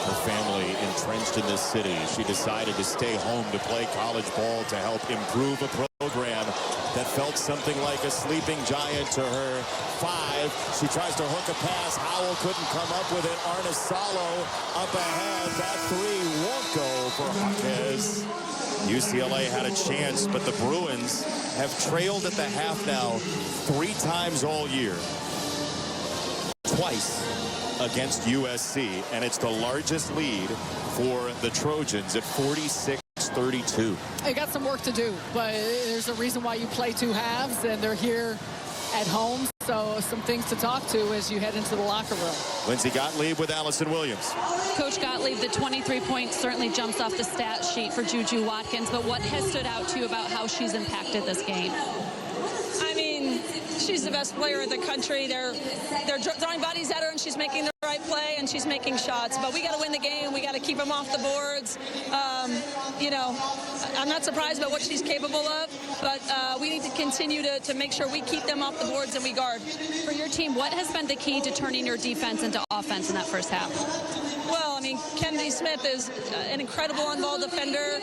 Her family entrenched in this city. She decided to stay home to play college ball to help improve a program that felt something like a sleeping giant to her. 5. She tries to hook a pass. Howell couldn't come up with it. Arnesalo up ahead. That 3 won't go for Jaquez. UCLA had a chance, but the Bruins have trailed at the half now 3 times all year. Twice against USC, and it's the largest lead for the Trojans at 46-32. They got some work to do, but there's a reason why you play 2 halves, and they're here at home, so some things to talk to as you head into the locker room. Lindsey Gottlieb with Allison Williams. Coach Gottlieb, the 23 points certainly jumps off the stat sheet for Juju Watkins, but what has stood out to you about how she's impacted this game? I mean, she's the best player in the country. They're throwing bodies at her, and she's making the right play, and she's making shots. But we got to win the game. We got to keep them off the boards. You know, I'm not surprised by what she's capable of, but we need to continue to make sure we keep them off the boards and we guard. For your team, what has been the key to turning your defense into offense in that first half? Well, I mean, Kennedy Smith is an incredible on-ball defender.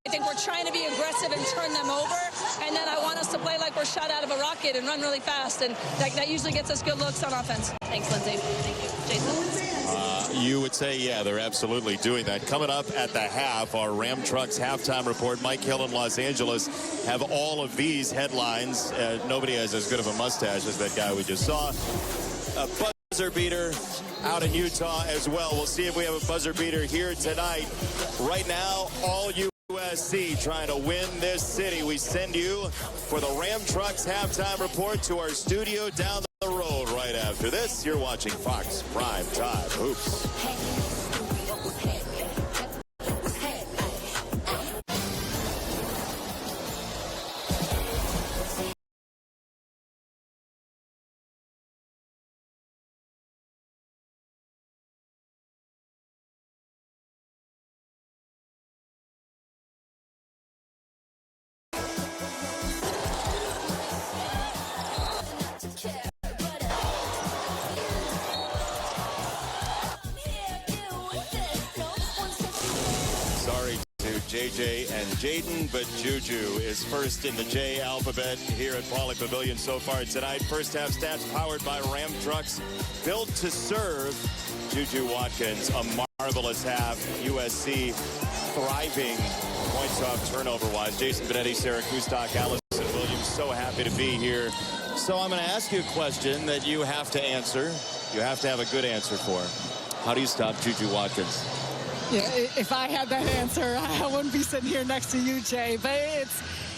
I think we're trying to be aggressive and turn them over, and then I want us to play like we're shot out of a rocket and run really fast, and that usually gets us good looks on offense. Thanks, Lindsey. Thank you. Jason? You would say, yeah, they're absolutely doing that. Coming up at the half, our Ram Trucks halftime report. Mike Hill in Los Angeles have all of these headlines. Nobody has as good of a mustache as that guy we just saw. A buzzer beater out in Utah as well. We'll see if we have a buzzer beater here tonight. Right now, all USC trying to win this city. We send you for the Ram Trucks halftime report to our studio down the road right after this. You're watching Fox Prime Time Hoops. JJ and Jaden, but Juju is first in the J alphabet here at Pauley Pavilion so far tonight. First half stats powered by Ram Trucks, built to serve. Juju Watkins, a marvelous half. USC thriving points off turnover-wise. Jason Benetti, Sarah Kustok, Allison Williams, so happy to be here. So I'm going to ask you a question that you have to answer. You have to have a good answer for. How do you stop Juju Watkins? Yeah, if I had that answer, I wouldn't be sitting here next to you, Jay. But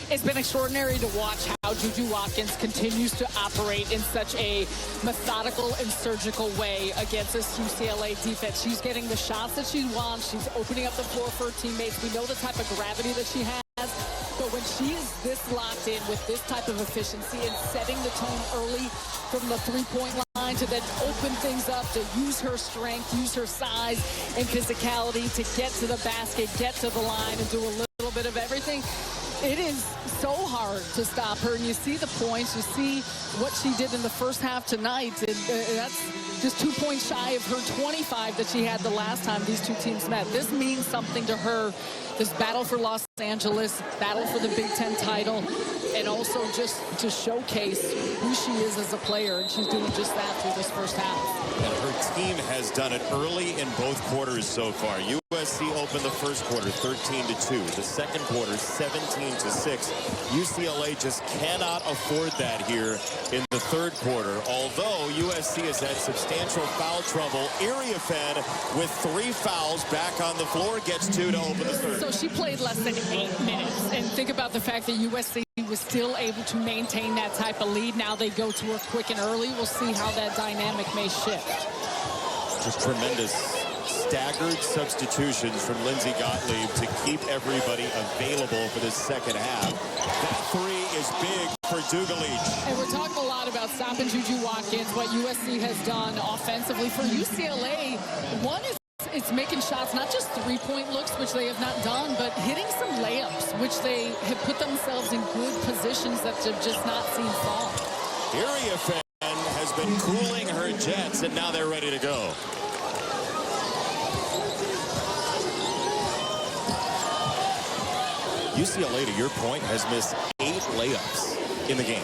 it's been extraordinary to watch how Juju Watkins continues to operate in such a methodical and surgical way against this UCLA defense. She's getting the shots that she wants. She's opening up the floor for her teammates. We know the type of gravity that she has. But when she is this locked in with this type of efficiency and setting the tone early from the three-point line to then open things up, to use her strength, use her size and physicality to get to the basket, get to the line, and do a little bit of everything, it is so hard to stop her. And you see the points, you see what she did in the first half tonight, and that's just 2 points shy of her 25 that she had the last time these two teams met. This means something to her, this battle for Los Angeles, battle for the Big Ten title. and also just to showcase who she is as a player, and she's doing just that through this first half. And her team has done it early in both quarters so far. USC opened the first quarter 13-2. The second quarter 17-6. UCLA just cannot afford that here in the third quarter. Although USC has had substantial foul trouble. Iriafen with 3 fouls back on the floor gets 2 to open the third. So she played less than 8 minutes. And think about the fact that USC was still able to maintain that type of lead. Now they go to her quick and early. We'll see how that dynamic may shift. Just tremendous staggered substitutions from Lindsey Gottlieb to keep everybody available for the second half. That 3 is big for Dugalich. And we're talking a lot about stopping Juju Watkins, what USC has done offensively. For UCLA, one is it's making shots, not just three-point looks, which they have not done, but hitting some layups, which they have put themselves in good positions that they've just not seen fall. Iriafen has been cooling her jets, and now they're ready to go. UCLA, to your point, has missed 8 layups in the game.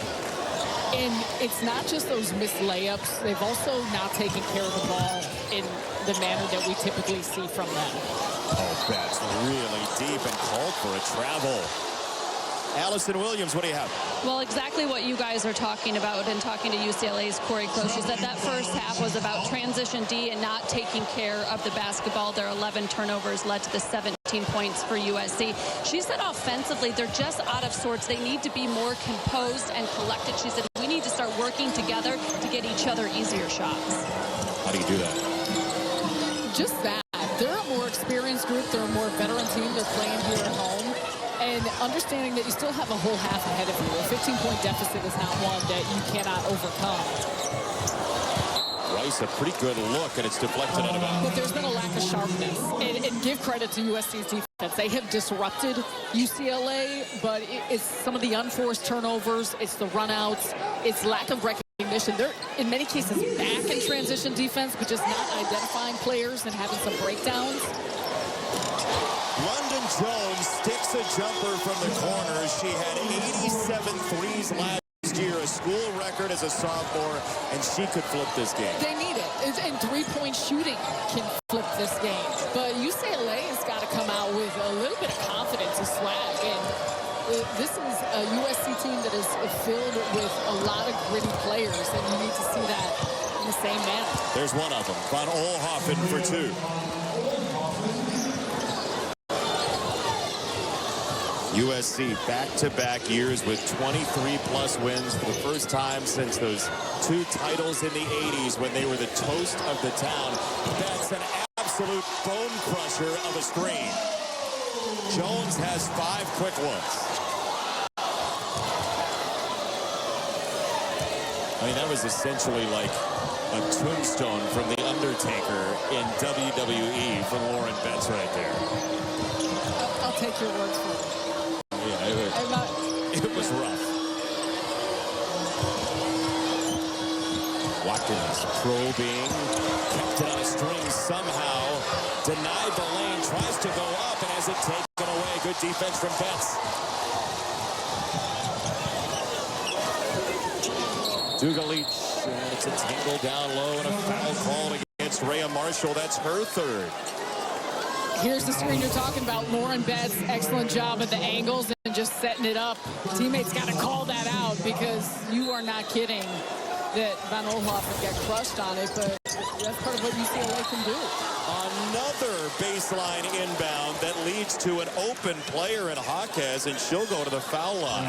And it's not just those missed layups. They've also not taken care of the ball in the manner that we typically see from them. Oh, that's really deep and called for a travel. Allison Williams, what do you have? Well, exactly what you guys are talking about, and talking to UCLA's Corey Close. She said that first half was about transition D and not taking care of the basketball. Their 11 turnovers led to the 17 points for USC. She said offensively, they're just out of sorts. They need to be more composed and collected. She said, we need to start working together to get each other easier shots. How do you do that? Just that. They're a more experienced group. They're a more veteran team. They're playing here at home. And understanding that you still have a whole half ahead of you. A 15-point deficit is not one that you cannot overcome. Rice, a pretty good look, and it's deflected out of bounds. But there's been a lack of sharpness. And give credit to USC's defense. They have disrupted UCLA, but it's some of the unforced turnovers. It's the runouts. It's lack of recognition. They're, in many cases, back in transition defense, but just not identifying players and having some breakdowns. London Jones sticks a jumper from the corner. She had 87 threes last year, a school record as a sophomore, and she could flip this game. They need it. And three-point shooting can flip this game. But UCLA has got to come out with a little bit of confidence and swag. And this is a USC team that is filled with a lot of gritty players, and you need to see that in the same manner. There's one of them, Van Oelhoffen for 2. USC back-to-back years with 23-plus wins for the first time since those 2 titles in the 80s when they were the toast of the town. That's an absolute bone crusher of a screen. Jones has 5 quick ones. I mean, that was essentially like a tombstone from The Undertaker in WWE from Lauren Betts right there. I'll take your words for it. It was rough. Watkins probing, kept it on a string somehow, denied the lane, tries to go up and has it taken away. Good defense from Betts. Dugalich, and it's a tangle down low and a foul called against Rhea Marshall. That's her 3rd. Here's the screen you're talking about. Lauren Betts, excellent job at the angles and just setting it up. Teammates got to call that out because you are not kidding that Van Oelhoffen got crushed on it, but that's part of what UCLA can do. Another baseline inbound that leads to an open player in Jaquez, and she'll go to the foul line.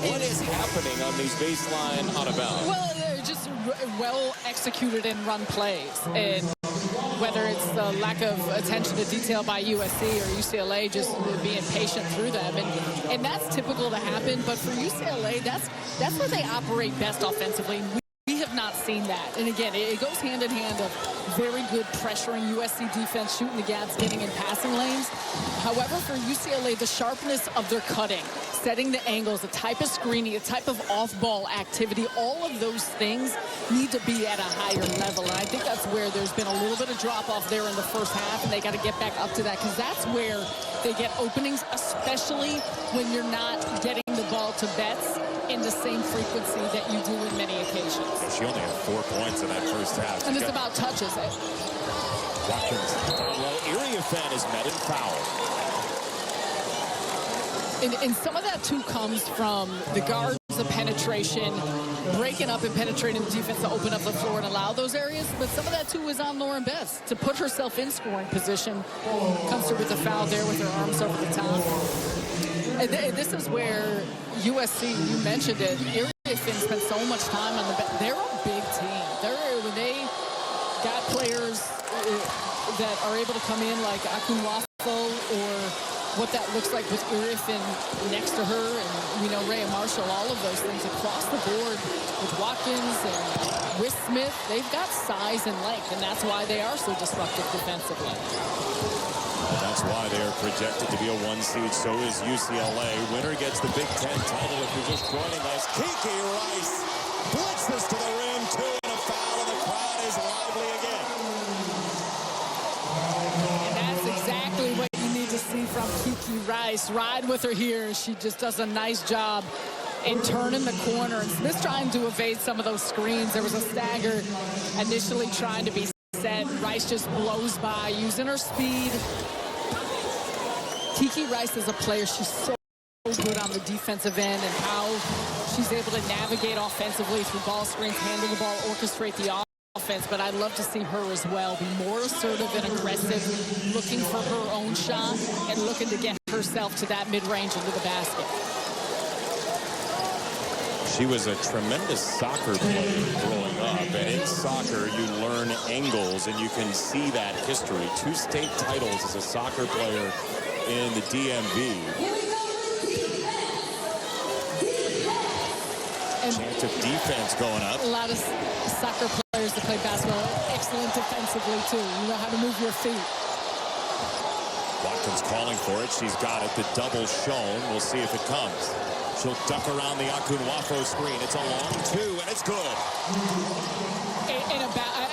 What is happening on these baseline out of bounds? Well, they're just well executed and run plays. And whether it's the lack of attention to detail by USC or UCLA just being patient through them. And that's typical to happen. But for UCLA, that's where they operate best offensively. We have not seen that. And again, it goes hand in hand of very good pressuring USC defense, shooting the gaps, getting in passing lanes. However, for UCLA, the sharpness of their cutting, setting the angles, the type of screening, the type of off-ball activity, all of those things need to be at a higher level. And I think that's where there's been a little bit of drop-off there in the first half, and they got to get back up to that because that's where they get openings, especially when you're not getting the ball to Betts in the same frequency that you do in many occasions. She only had 4 points in that first half. And it's about touches. Watkins down low. Iriafen is met and fouled. And some of that, too, comes from the guards, the penetration, breaking up and penetrating the defense to open up the floor and allow those areas. But some of that, too, is on Lauren Betts to put herself in scoring position. Comes through with the foul there with her arms over the top. And this is where USC, you mentioned it, Iriafen spent so much time on the bench. They're a big team. When they got players that are able to come in like Akunwafo or what that looks like with Iriafen next to her, and we know Rhea Marshall, all of those things across the board with Watkins and with Smith, they've got size and length, and that's why they are so disruptive defensively. That's why they are projected to be a 1 seed. So is UCLA. Winner gets the Big Ten title. If you're just joining us, Kiki Rice blitzes to the rim, 2 and a foul, and the crowd is lively again. And that's exactly what you need to see from Kiki Rice. Ride with her here. She just does a nice job in turning the corner. And Smith's trying to evade some of those screens. There was a stagger initially trying to be set. Rice just blows by, using her speed. Kiki Rice is a player. She's so good on the defensive end and how she's able to navigate offensively through ball screens, handle the ball, orchestrate the offense. But I'd love to see her as well be more assertive and aggressive, looking for her own shot and looking to get herself to that mid-range into the basket. She was a tremendous soccer player growing up, and in soccer you learn angles, and you can see that history. 2 state titles as a soccer player in the DMV. Chance of defense going up. A lot of soccer players that play basketball, excellent defensively too. You know how to move your feet. Watkins calling for it. She's got it. The double shown. We'll see if it comes. She'll duck around the Akunwafo screen. It's a long 2, and it's good.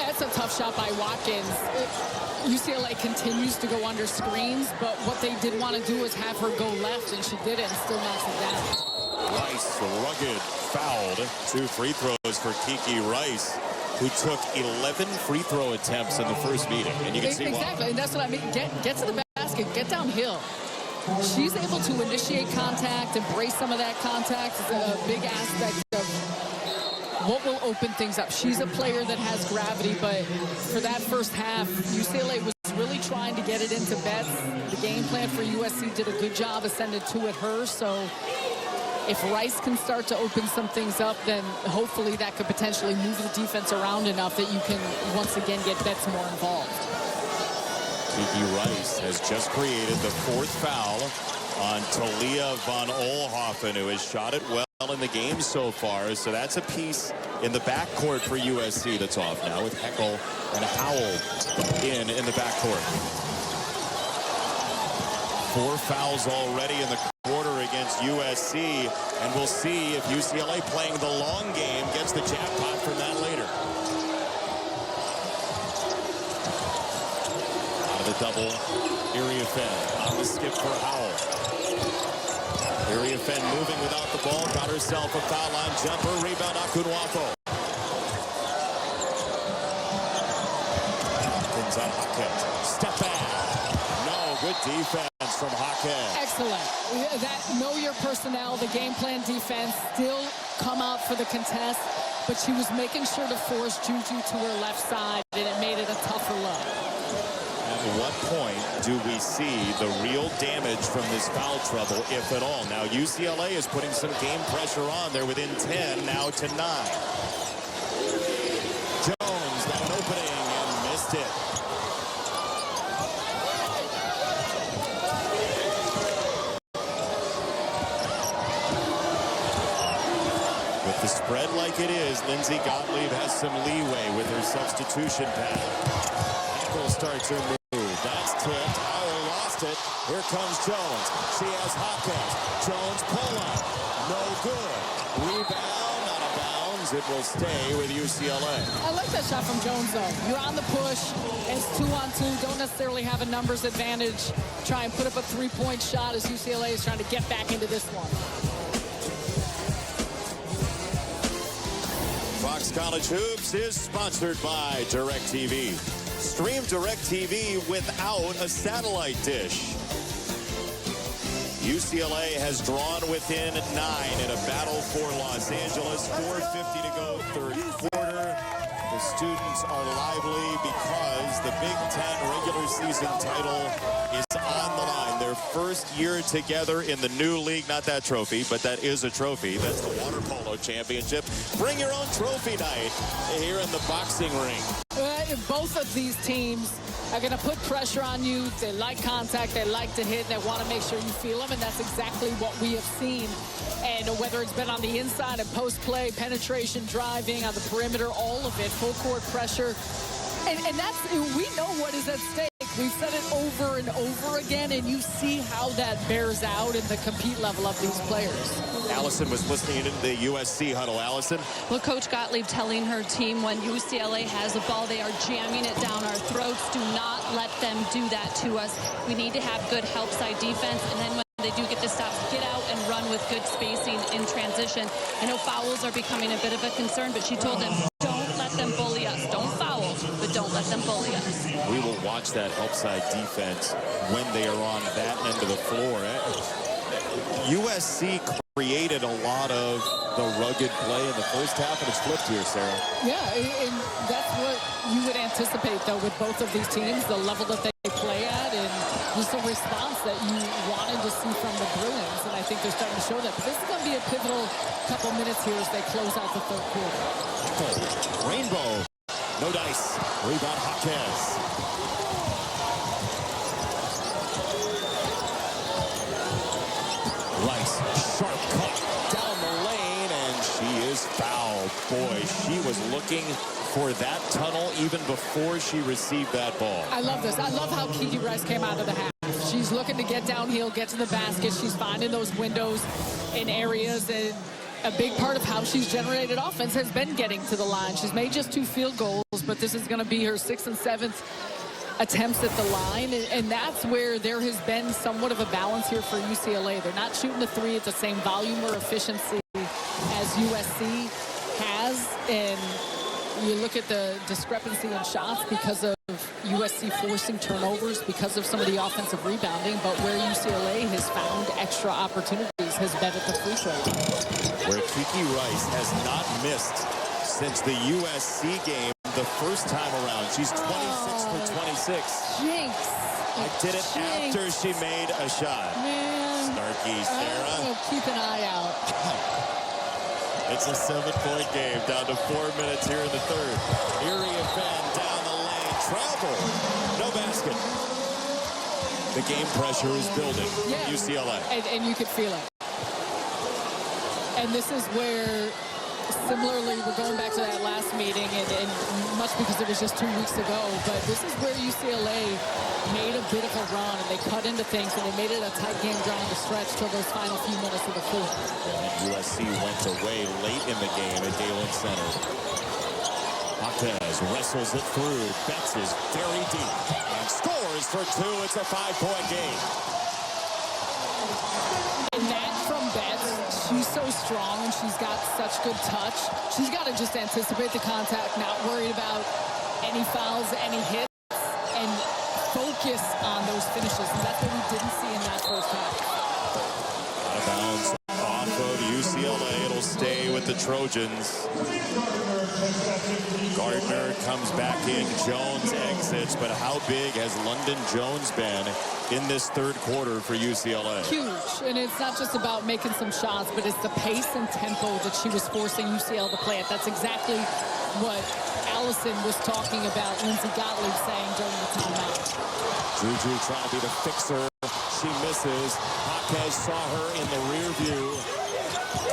That's a tough shot by Watkins. UCLA continues to go under screens, but what they did want to do is have her go left, and she did it and still knocks it down. Rice, rugged, fouled. 2 free throws for Kiki Rice, who took 11 free throw attempts in the first meeting. And you can see exactly, and that's what I mean. Get to the basket, get downhill. She's able to initiate contact, embrace some of that contact. It's a big aspect of what will open things up. She's a player that has gravity, but for that first half, UCLA was really trying to get it into Betts. The game plan for USC did a good job of sending it to her, so if Rice can start to open some things up, then hopefully that could potentially move the defense around enough that you can once again get Betts more involved. Kiki Rice has just created the 4th foul on Talia von Oelhoffen, who has shot it well in the game so far. So that's a piece in the backcourt for USC that's off now, with Heckel and Howell in the backcourt. 4 fouls already in the quarter against USC, and we'll see if UCLA, playing the long game, gets the jackpot from that later. The double, Iriafen on the skip for Howell. Iriafen moving without the ball, got herself a foul line jumper, rebound Akunwafo. Things on Hackett, step back. No, good defense from Hackett. Excellent. That know your personnel, the game plan defense, still come out for the contest, but she was making sure to force Juju to her left side, and it made it a tougher look. At what point do we see the real damage from this foul trouble, if at all? Now UCLA is putting some game pressure on. They're within 10, now to 9. Jones got an opening and missed it. With the spread like it is, Lindsey Gottlieb has some leeway with her substitution pad. Starts her move. That's tipped. Howell lost it. Here comes Jones. She has Hawkins. Jones pull up. No good. Rebound out of bounds. It will stay with UCLA. I like that shot from Jones, though. You're on the push. It's 2-on-2. Don't necessarily have a numbers advantage. Try and put up a 3-point shot as UCLA is trying to get back into this one. Fox College Hoops is sponsored by DirecTV. Stream DirecTV without a satellite dish. UCLA has drawn within 9 in a battle for Los Angeles. 4:50 to go, third quarter. The students are lively because the Big Ten regular season title is on the line. Their first year together in the new league. Not that trophy, but that is a trophy. That's the water polo championship. Bring your own trophy night here in the boxing ring. Both of these teams are going to put pressure on you. They like contact. They like to hit. They want to make sure you feel them, and that's exactly what we have seen. And whether it's been on the inside and post-play, penetration, driving, on the perimeter, all of it, full court pressure. And that's, we know what is at stake. We've said it over and over again, and you see how that bears out in the compete level of these players. Allison was listening into the USC huddle. Allison? Well, Coach Gottlieb telling her team when UCLA has the ball, they are jamming it down our throats. Do not let them do that to us. We need to have good help side defense, and then when they do get to stop, get out and run with good spacing in transition. I know fouls are becoming a bit of a concern, but she told them, don't let them bully us. Don't foul, but don't let them bully us. We will watch that help side defense when they are on that end of the floor. USC created a lot of the rugged play in the first half, and it's flipped here, Sarah. Yeah, and that's what you would anticipate, though, with both of these teams, the level that they play at, and just the response that you wanted to see from the Bruins, and I think they're starting to show that. But this is going to be a pivotal couple minutes here as they close out the third quarter. Rainbow, no dice. Rebound Jaquez. Rice, sharp cut down the lane, and she is fouled. Boy, she was looking for that tunnel even before she received that ball. I love this. I love how Kiki Rice came out of the half. She's looking to get downhill, get to the basket. She's finding those windows in areas, and a big part of how she's generated offense has been getting to the line. She's made just 2 field goals, but this is going to be her 6th and 7th attempts at the line, and that's where there has been somewhat of a balance here for UCLA. They're not shooting the 3 at the same volume or efficiency as USC has, and you look at the discrepancy in shots because of USC forcing turnovers, because of some of the offensive rebounding, but where UCLA has found extra opportunities has been at the free throw line. Where Kiki Rice has not missed since the USC game the first time around. She's 26 for 26. Jinx. I did it Jinx. after she made a shot. Man. Snarky Sarah. Keep an eye out. It's a 7-point game, down to 4 minutes here in the third. Erie Fenn down the lane, travel, no basket. The game pressure is building. Yeah. UCLA. And you could feel it. And this is where, similarly, we're going back to that last meeting, and much because it was just 2 weeks ago, but this is where UCLA made a bit of a run, and they cut into things, and they made it a tight game down the stretch till those final few minutes of the fourth. And USC went away late in the game at Galen Center. Jaquez wrestles it through. Betts is very deep and scores for 2. It's a 5-point game. And that from Betts, she's so strong and she's got such good touch. She's got to just anticipate the contact, not worried about any fouls, any hits, and focus on those finishes. And that's what we didn't see in that first half. Out of bounds off of UCLA. It'll stay with the Trojans. Gardner comes back in. Jones exits. But how big has London Jones been in this third quarter for UCLA? Huge. And it's not just about making some shots, but it's the pace and tempo that she was forcing UCL to play at. That's exactly what Allison was talking about, Lindsey Gottlieb saying during the timeout. Juju trying to be the fixer. She misses. Jaquez saw her in the rear view.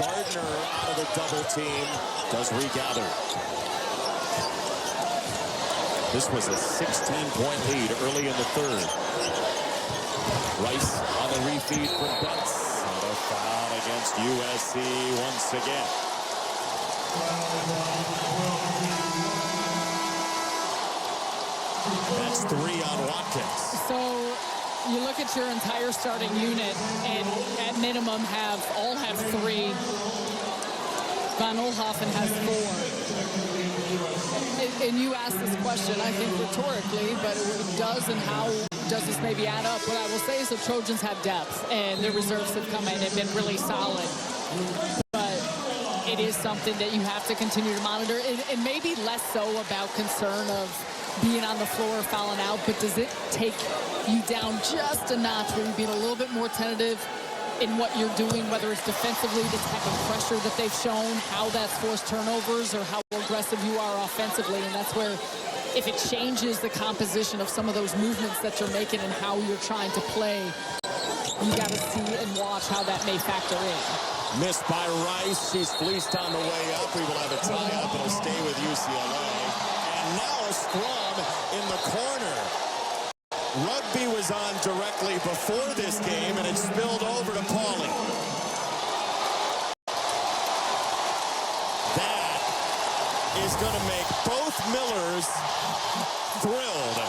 Gardner out of the double team. Does regather. This was a 16-point lead early in the third. Rice on the refeed from Betts. And a foul against USC once again. That's 3 on Watkins. So you look at your entire starting unit, and at minimum all have 3. Van Oelhoffen has 4. And you asked this question, I think, rhetorically, but it does, and how does this maybe add up? What I will say is the Trojans have depth, and their reserves have come in and been really solid. But it is something that you have to continue to monitor, and maybe less so about concern of being on the floor, fouling out, but does it take you down just a notch where you're being a little bit more tentative in what you're doing, whether it's defensively, the type of pressure that they've shown, how that's forced turnovers, or how aggressive you are offensively? And that's where, if it changes the composition of some of those movements that you're making and how you're trying to play, you got to see and watch how that may factor in. Missed by Rice. She's fleeced on the way up. We will have a tie-up. It'll stay with UCLA. And now a scrum in the corner. Rugby was on directly before this game, and it spilled over to Pauly. That is going to make both Millers thrilled.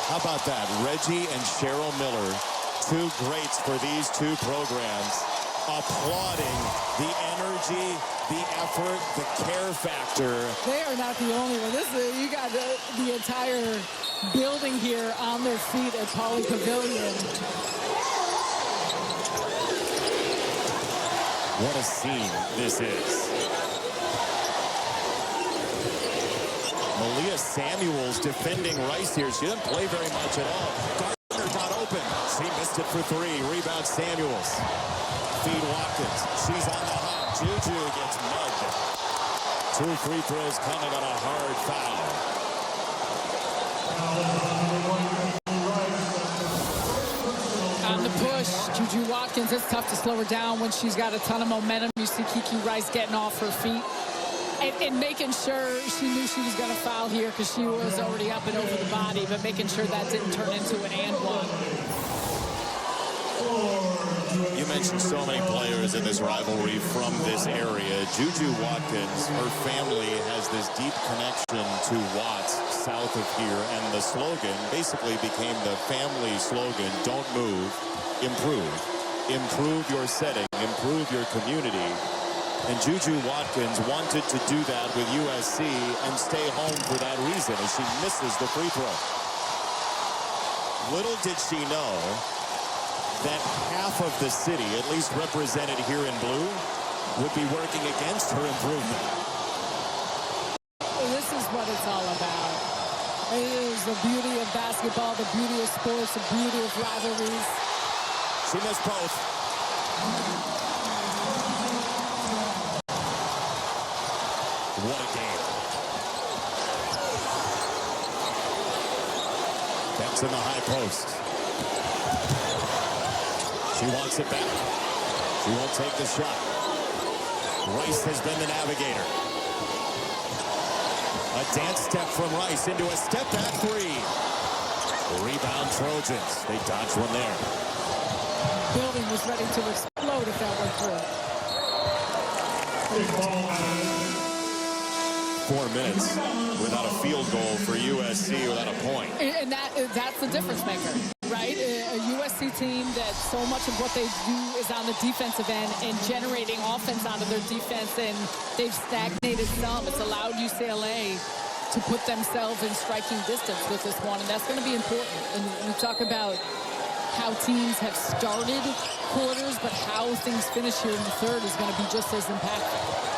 How about that? Reggie and Cheryl Miller, two greats for these two programs, applauding the energy, the effort, the care factor. They are not the only one. This is, you got the entire building here on their feet at Pauly Pavilion. What a scene this is. Malia Samuels defending Rice here. She didn't play very much at all. Gardner got open. She missed it for 3. Rebound Samuels. Feed Watkins. She's on the hop. Juju gets mugged. 2 free throws coming on a hard foul. On the push, Juju Watkins, it's tough to slow her down when she's got a ton of momentum. You see Kiki Rice getting off her feet and making sure she knew she was going to foul here because she was already up and over the body, but making sure that didn't turn into an and one. You mentioned so many players in this rivalry from this area. Juju Watkins, her family has this deep connection to Watts south of here, and the slogan basically became the family slogan: don't move, improve. Improve your setting, improve your community. And Juju Watkins wanted to do that with USC and stay home for that reason as she misses the free throw. Little did she know that half of the city, at least represented here in blue, would be working against her improvement. This is what it's all about. It is the beauty of basketball, the beauty of sports, the beauty of rivalries. She missed both. What a game. That's in the high post. She wants it back. She won't take the shot. Rice has been the navigator. A dance step from Rice into a step back 3. Rebound Trojans. They dodge one there. Building was ready to explode if that went through. 4 minutes without a field goal for USC, without a point. And that's the difference maker, right? A USC team that so much of what they do is on the defensive end and generating offense out of their defense, and they've stagnated some. It's allowed UCLA to put themselves in striking distance with this one, and that's going to be important. And we talk about how teams have started quarters, but how things finish here in the third is going to be just as impactful.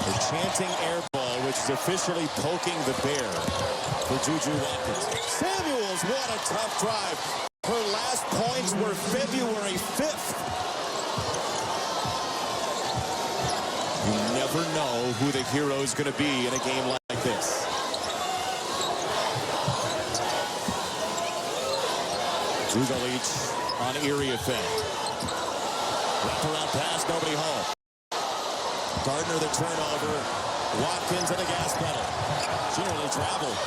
The chanting air ball, which is officially poking the bear for Juju Watkins. Samuels, what a tough drive. Her last points were February 5th. You never know who the hero is going to be in a game like this. Dugalic on Erie effect. Wraparound pass, nobody home. Gardner the turnover. Watkins at the gas pedal. She nearly traveled.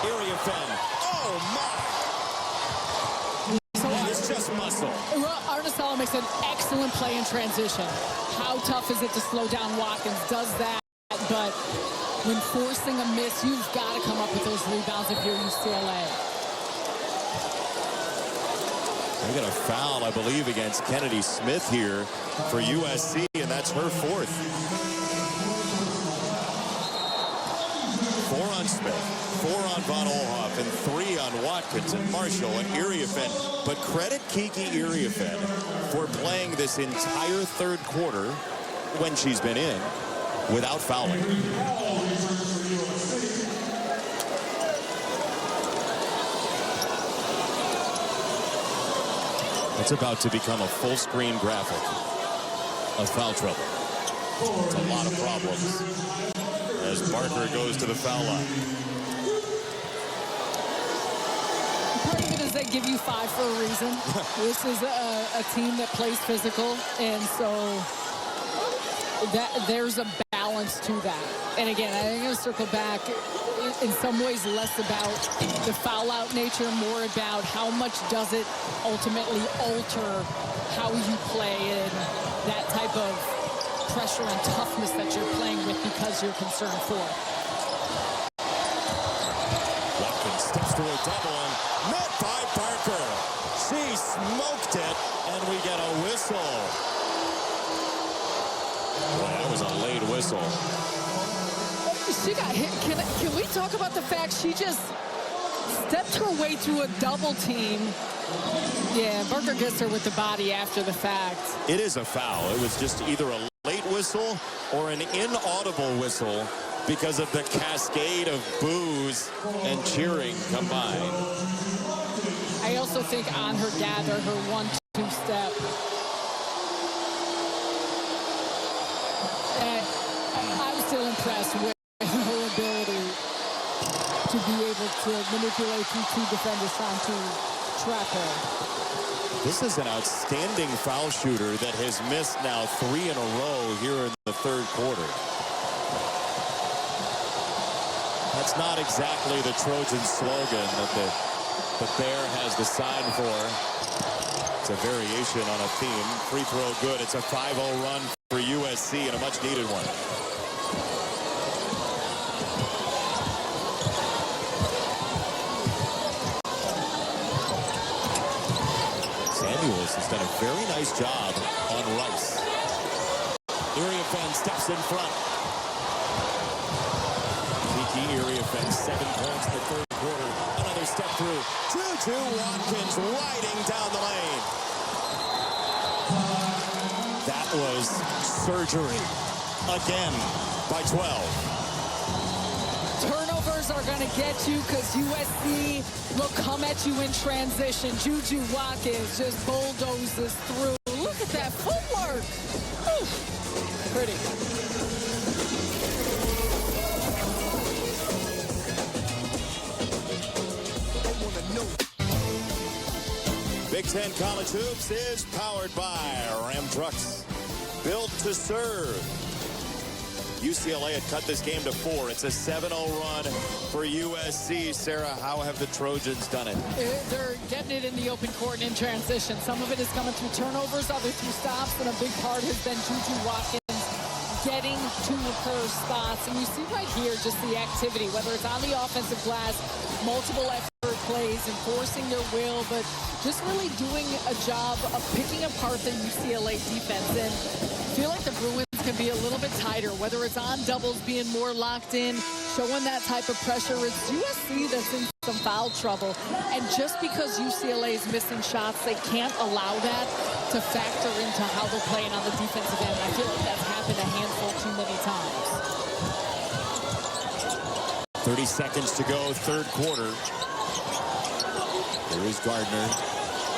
Erie effect. Oh my! So it's just muscle. Arnasella makes an excellent play in transition. How tough is it to slow down Watkins? Does that, but when forcing a miss, you've got to come up with those rebounds if you're UCLA. They got a foul, I believe, against Kennedy Smith here for USC, and that's her fourth. 4 on Smith, 4 on Von Oelhoff, and 3 on Watkins and Marshall and Iriafen. But credit Kiki Iriafen for playing this entire third quarter when she's been in without fouling. It's about to become a full screen graphic of foul trouble. It's a lot of problems as Barker goes to the foul line. Part of it is they give you 5 for a reason. This is a team that plays physical, and so there's a balance to that. And again, I'm going to circle back in some ways less about the foul out nature, more about how much does it ultimately alter how you play and that type of pressure and toughness that you're playing with because you're concerned for. Watkins steps to a double and met by Barker. She smoked it, and we get a whistle. Boy, that was a late whistle. She got hit. Can we talk about the fact she just stepped her way through a double team? Yeah, Barker gets her with the body after the fact. It is a foul. It was just either a late whistle or an inaudible whistle because of the cascade of boos and cheering combined. I also think on her gather, her 1-2 step. I'm still impressed with her ability to be able to manipulate through 2 defenders trying to trap her. This is an outstanding foul shooter that has missed now 3 in a row here in the third quarter. That's not exactly the Trojan slogan that the Bear has the sign for. It's a variation on a theme. Free throw good. It's a 5-0 run for USC and a much needed one. Samuels has done a very nice job on Rice. Iriafen steps in front. Kiki Iriafen, 7 points in the third quarter. Another step through. Juju Watkins riding down the lane. That was surgery. Again by 12. Turnovers are going to get you because USC will come at you in transition. Juju Watkins just bulldozes through. Look at that footwork. Whew. Pretty. Big Ten College Hoops is powered by Ram Trucks. Built to serve. UCLA had cut this game to 4. It's a 7-0 run for USC. Sarah, how have the Trojans done it? They're getting it in the open court and in transition. Some of it is coming through turnovers, others through stops, and a big part has been Juju Watkins getting to her spots. And you see right here just the activity, whether it's on the offensive glass, multiple effort plays, enforcing their will, but just really doing a job of picking apart the UCLA defense. And I feel like the Bruins can be a little bit tighter, whether it's on doubles being more locked in, showing that type of pressure. It's USC that's in some foul trouble. And just because UCLA is missing shots, they can't allow that to factor into how they're playing on the defensive end. I feel like that's happened a handful too many times. 30 seconds to go, third quarter. Here is Gardner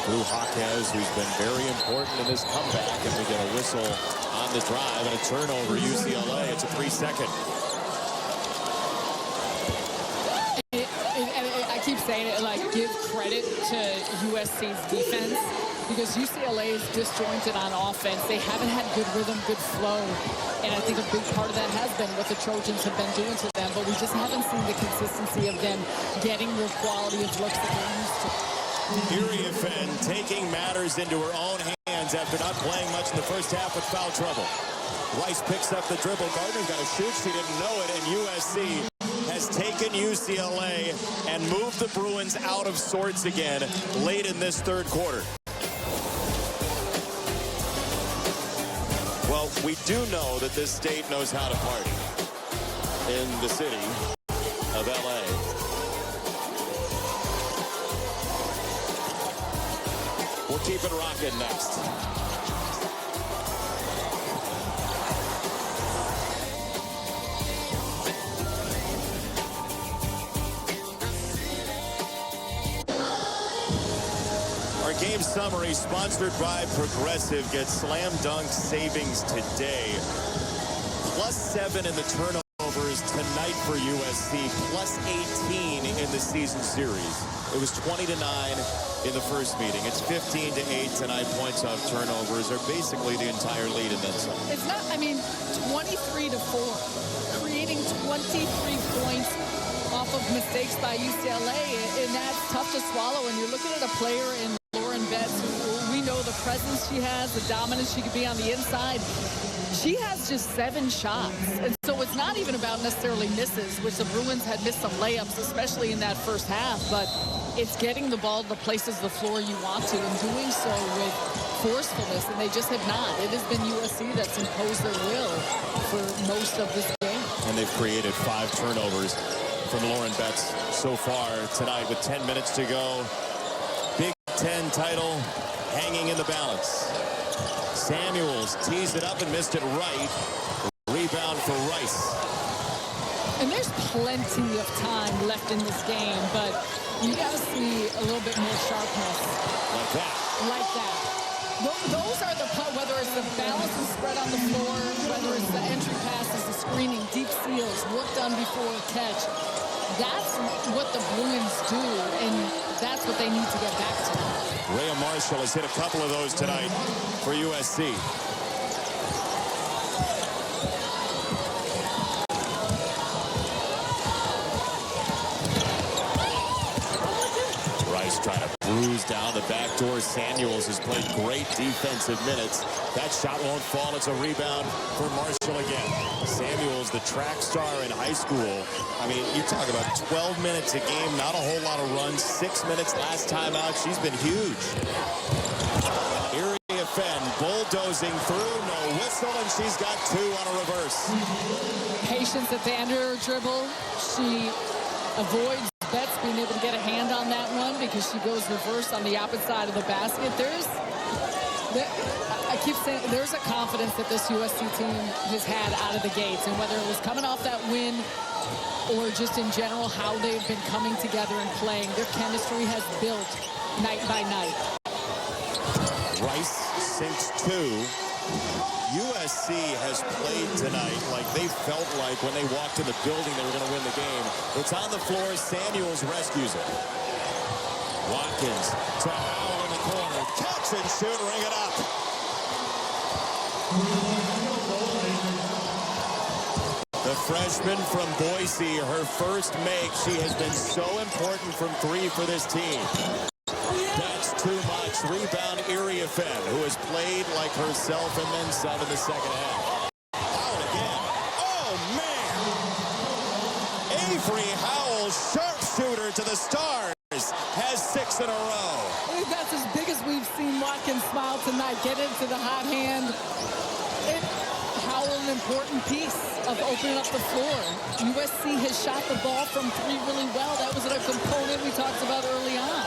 through Jaquez, who's been very important in this comeback. And we get a whistle on the drive and a turnover, UCLA. It's a 3-second. I keep saying it, like, give credit to USC's defense because UCLA is disjointed on offense. They haven't had good rhythm, good flow. And I think a big part of that has been what the Trojans have been doing to them, but we just haven't seen the consistency of them getting the quality of looks that they're used to. Iriafen taking matters into her own hands after not playing much in the first half with foul trouble. Rice picks up the dribble. Gardner's got to shoot. She didn't know it, and USC has taken UCLA and moved the Bruins out of sorts again late in this third quarter. we do know that this state knows how to party in the city of LA. We'll keep it rocking next. Our game summary sponsored by Progressive. Gets slam dunk savings today. +7 in the turnovers tonight for USC. +18 in the season series. It was 20-9 in the first meeting. It's 15-8 tonight. Points off turnovers are basically the entire lead in that zone. It's not, 23-4. Creating 23 points off of mistakes by UCLA, and that's tough to swallow. And you're looking at a player in Lauren Betts, who we know the presence she has, the dominance she could be on the inside. She has just 7 shots. And so it's not even about necessarily misses, which the Bruins had missed some layups, especially in that first half. But it's getting the ball to the places of the floor you want to, and doing so with forcefulness, and they just have not. It has been USC that's imposed their will for most of this game. And they've created 5 turnovers from Lauren Betts so far tonight with 10 minutes to go. Big Ten title hanging in the balance. Samuels teased it up and missed it right. Rebound for Rice. And there's plenty of time left in this game, but you got to see a little bit more sharpness. Like that. Like that. Those are the, whether it's the balance and spread on the floor, whether it's the entry passes, the screening, deep steals, work done before a catch. That's what the Bruins do, and that's what they need to get back to. Rhea Marshall has hit a couple of those tonight for USC. Rice trying to bruise down the back door. Samuels has played great defensive minutes. That shot won't fall. It's a rebound for Marshall again. Samuels, the track star in high school. I mean, you talk about 12 minutes a game, not a whole lot of runs. 6 minutes last time out. She's been huge. Iria Fenn bulldozing through, no whistle, and she's got 2 on a reverse. Patience at the end of her dribble. She avoids Betts being able to get a hand on that one because she goes reverse on the opposite side of the basket. I keep saying there's a confidence that this USC team has had out of the gates, and whether it was coming off that win or just in general how they've been coming together and playing, their chemistry has built night by night. Rice sinks 2. USC has played tonight like they felt like when they walked in the building they were going to win the game. It's on the floor. Samuels rescues it. Watkins to Howell in the corner. Catch and shoot. Ring it up. The freshman from Boise, her first make. She has been so important from 3 for this team. That's too much. Rebound, Iria Fenn, who has played like herself and then some in the second half. Out again. Oh, man. Avery Howell, sharpshooter to the stars, has 6 in a row. I think that's as big as we've seen Watkins smile tonight. Get into the hot hand. Howell, an important piece of opening up the floor. USC has shot the ball from 3 really well. That was a component we talked about early on.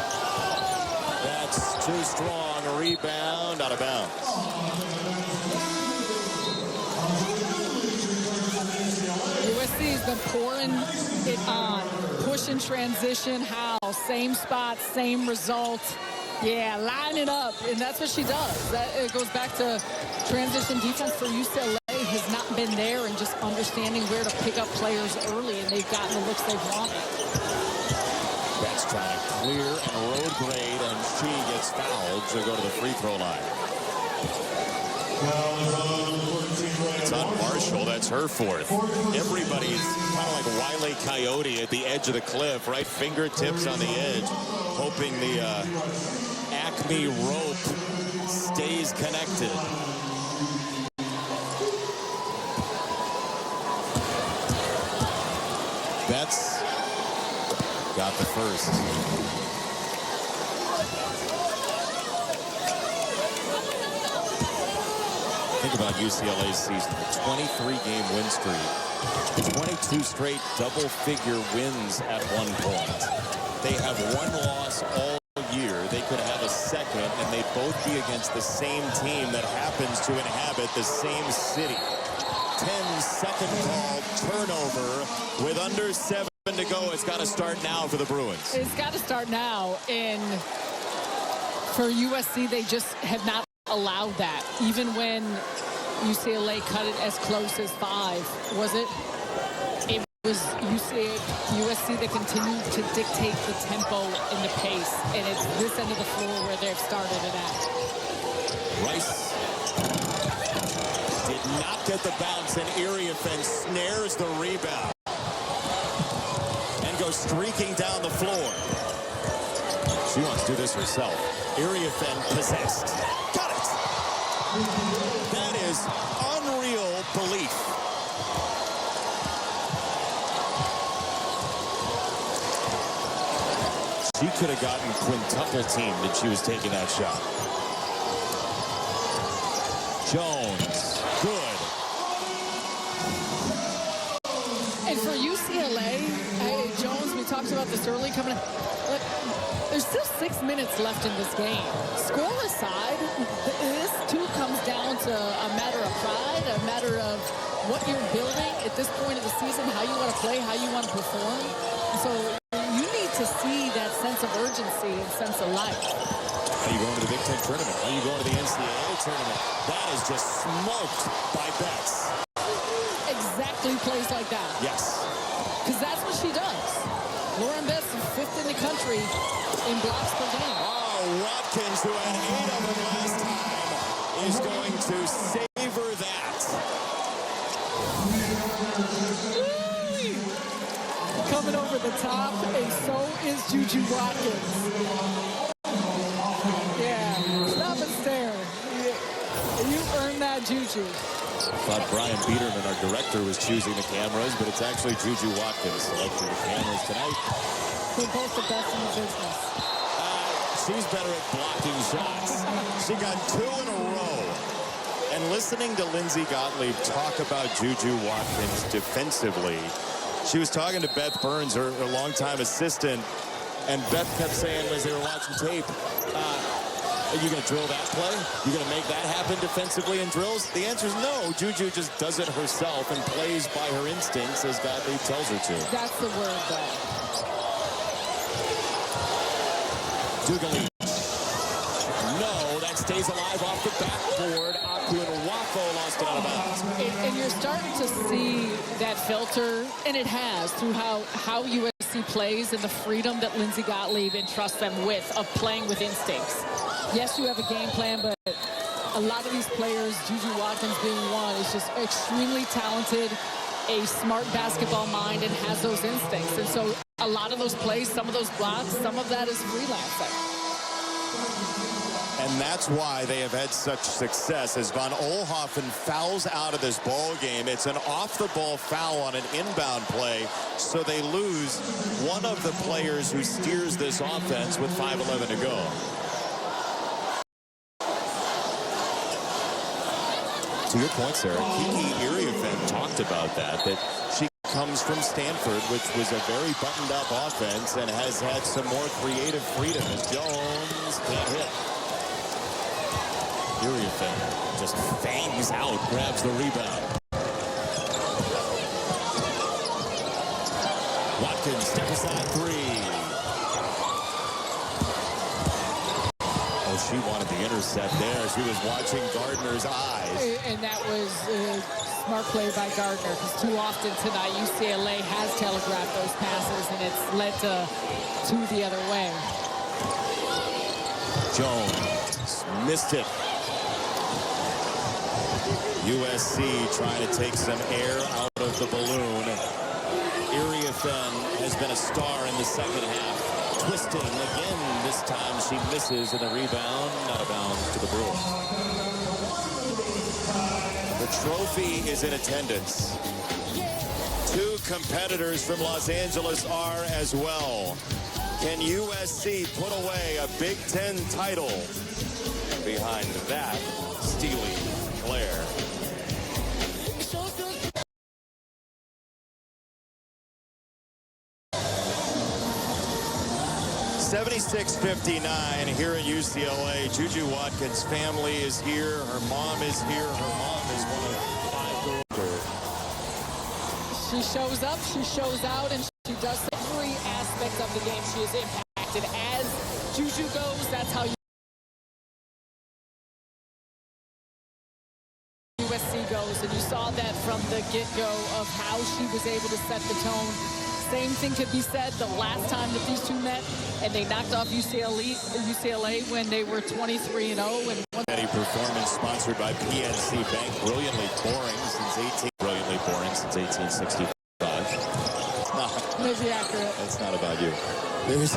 That's too strong. A rebound out of bounds. USC's been pouring it on. Push and transition. How? Same spot, same result. Yeah, line it up. And that's what she does. It goes back to transition defense for UCLA has not been there, and just understanding where to pick up players early, and they've gotten the looks they've wanted. That's trying to clear and road grade, and she gets fouled to go to the free throw line. It's on Marshall. That's her 4th. Everybody's kind of like Wile E. Coyote at the edge of the cliff, right? Fingertips on the edge, hoping the Acme rope stays connected. Betts got the first. Think about UCLA's season. A 23-game win streak. 22 straight double-figure wins at one point. They have one loss all year. They could have a second, and they'd both be against the same team that happens to inhabit the same city. 10-second call turnover with under 7 to go. It's got to start now for the Bruins. It's got to start now, and for USC, they just have not allowed that. Even when UCLA cut it as close as 5, was it? It was USC that continued to dictate the tempo and the pace, and it's this end of the floor where they've started it at. Rice did not get the bounce, and Iriafen snares the rebound and goes streaking down the floor. She wants to do this herself. Iriafen possessed. Got it! That is unreal belief. She could have gotten quintuple teamed if she was taking that shot. Jones, good. And for UCLA, Jones, we talked about this early coming in. Look, there's still 6 minutes left in this game. Score aside, this too comes down to a matter of pride, a matter of what you're building at this point of the season, how you want to play, how you want to perform. And so you need to see that sense of urgency and sense of life. How are you going to the Big Ten tournament? How are you going to the NCAA tournament? That is just smoked by Betts. Exactly plays like that. Yes. Because that's what she does. Lauren Betts is 5th in the country in blocks per game. Oh, Watkins, who had 8 of them last time, is going to savor that. Coming over the top, and so is Juju Watkins. Yeah, stop and stare. You earned that, Juju. I thought Brian Biederman, our director, was choosing the cameras, but it's actually Juju Watkins selecting the cameras tonight. They're both the best in the business. She's better at blocking shots. She got 2 in a row. And listening to Lindsay Gottlieb talk about Juju Watkins defensively, she was talking to Beth Burns, her longtime assistant, and Beth kept saying as they were watching tape, are you going to drill that play? You going to make that happen defensively in drills? The answer is no. Juju just does it herself and plays by her instincts as Gottlieb tells her to. That's the word, though. Dugalich. No, that stays alive off the backboard. Akuinwafo lost it out of bounds. And you're starting to see that filter, and it has, through how USC plays and the freedom that Lindsay Gottlieb entrusts them with of playing with instincts. Yes, you have a game plan, but a lot of these players, Juju Watkins being one, is just extremely talented, a smart basketball mind, and has those instincts. And so a lot of those plays, some of those blocks, some of that is freelancing. And that's why they have had such success as Von Oelhoffen fouls out of this ball game. It's an off-the-ball foul on an inbound play, so they lose one of the players who steers this offense with 5:11 to go. To your point, Sarah, Kiki Iriafen talked about that she comes from Stanford, which was a very buttoned-up offense and has had some more creative freedom as Jones can't hit. Iriafen just fangs out, grabs the rebound. Watkins, step aside 3. Oh, she wanted the intercept there. She was watching Gardner's eyes. And that was a smart play by Gardner, because too often tonight UCLA has telegraphed those passes, and it's led to 2 the other way. Jones missed it. USC trying to take some air out of the balloon. Iriafen has been a star in the second half. Twisting again this time. She misses, and the rebound out of bounds to the Bruins. The trophy is in attendance. 2 competitors from Los Angeles are as well. Can USC put away a Big Ten title? Behind that, Steely Claire. 76-59 here at UCLA. Juju Watkins' family is here. Her mom is here. Her mom is one of 5 girls. She shows up, she shows out, and she does every aspect of the game. She is impacted. As Juju goes, that's how USC goes. And you saw that from the get-go of how she was able to set the tone. Same thing could be said the last time that these two met, and they knocked off UCLA when they were 23-0. Any performance sponsored by PNC Bank. Brilliantly boring since 1865. Maybe accurate. That's not about you. There's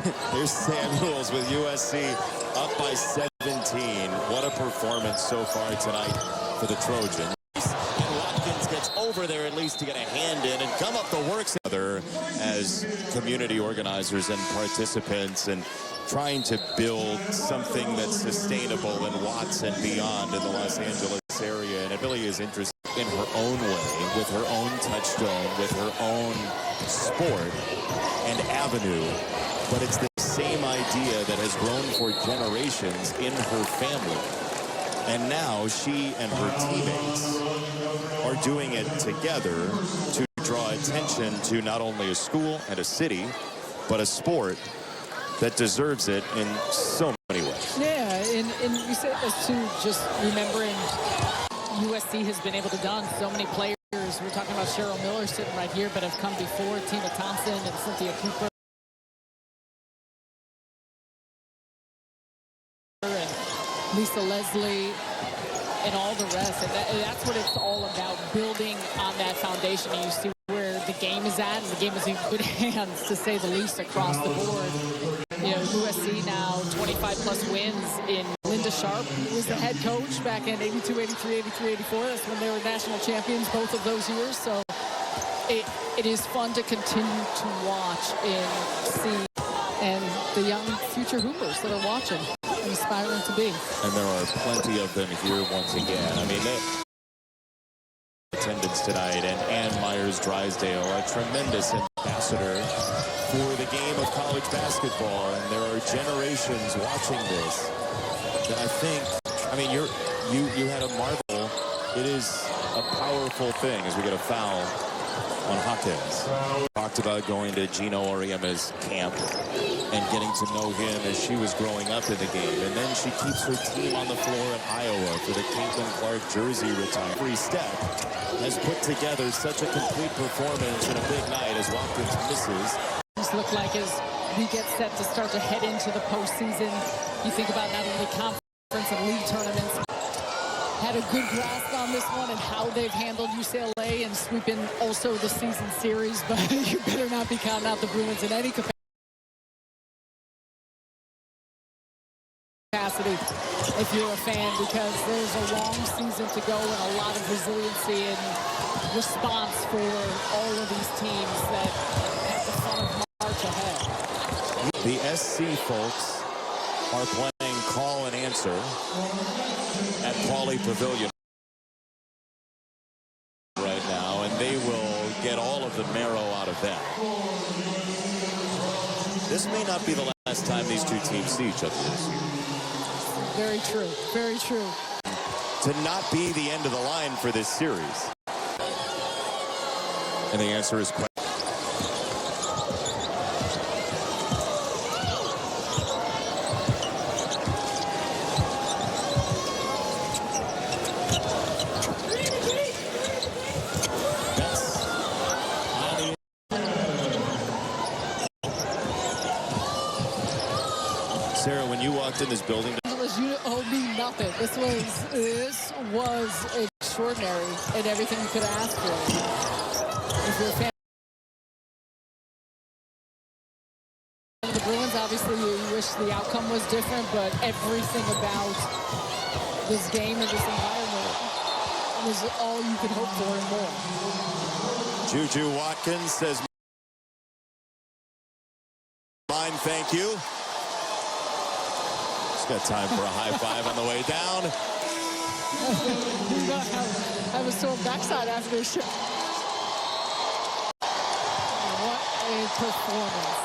Samuels with USC up by 17. What a performance so far tonight for the Trojans. Watkins gets over there at least to get a hand in and come up the works other as community organizers and participants and trying to build something that's sustainable in Watts and beyond in the Los Angeles area. And it really is interesting in her own way, with her own touchstone, with her own sport and avenue. But it's the same idea that has grown for generations in her family. And now she and her teammates are doing it together to draw attention to not only a school and a city, but a sport that deserves it in so many ways. Yeah, and you said this too, just remembering USC has been able to done so many players. We're talking about Cheryl Miller sitting right here, but have come before, Tina Thompson and Cynthia Cooper. And Lisa Leslie and all the rest. And that's what it's all about, building on that foundation. And you see where the game is at, and the game is in good hands, to say the least, across the board. You know, USC now 25-plus wins in Linda Sharp was the head coach back in 82, 83, 83, 84. That's when they were national champions both of those years. So it is fun to continue to watch and see, and the young future Hoopers that are watching and aspiring to be. And there are plenty of them here once again. I mean, attendance tonight, and Ann Myers-Drysdale, a tremendous ambassador for the game of college basketball, and there are generations watching this that I think, I mean, you had a marvel. It is a powerful thing as we get a foul on Hawkins. Talked about going to Gino Auriemma's camp and getting to know him as she was growing up in the game. And then she keeps her team on the floor in Iowa for the Caitlin Clark jersey retirement. Every step has put together such a complete performance in a big night as Watkins misses. This look like as we get set to start to head into the postseason, you think about not only conference and league tournaments, had a good grasp on this one and how they've handled UCLA and sweeping also the season series, but you better not be counting out the Bruins in any capacity if you're a fan, because there's a long season to go and a lot of resiliency and response for all of these teams that have the fun of March ahead. The SC folks are playing call and answer at Pauley Pavilion right now, and they will get all of the marrow out of that. This may not be the last time these two teams see each other this year. Very true. Very true. To not be the end of the line for this series. And the answer is question. Sarah, when you walked in this building, you owe me nothing. This was extraordinary and everything you could ask for. If you're a fan of the Bruins, obviously you wish the outcome was different, but everything about this game and this environment was all you could hope for and more. Juju Watkins says, "Mine, thank you." Got time for a high five on the way down. I was so backside after the show. What a performance.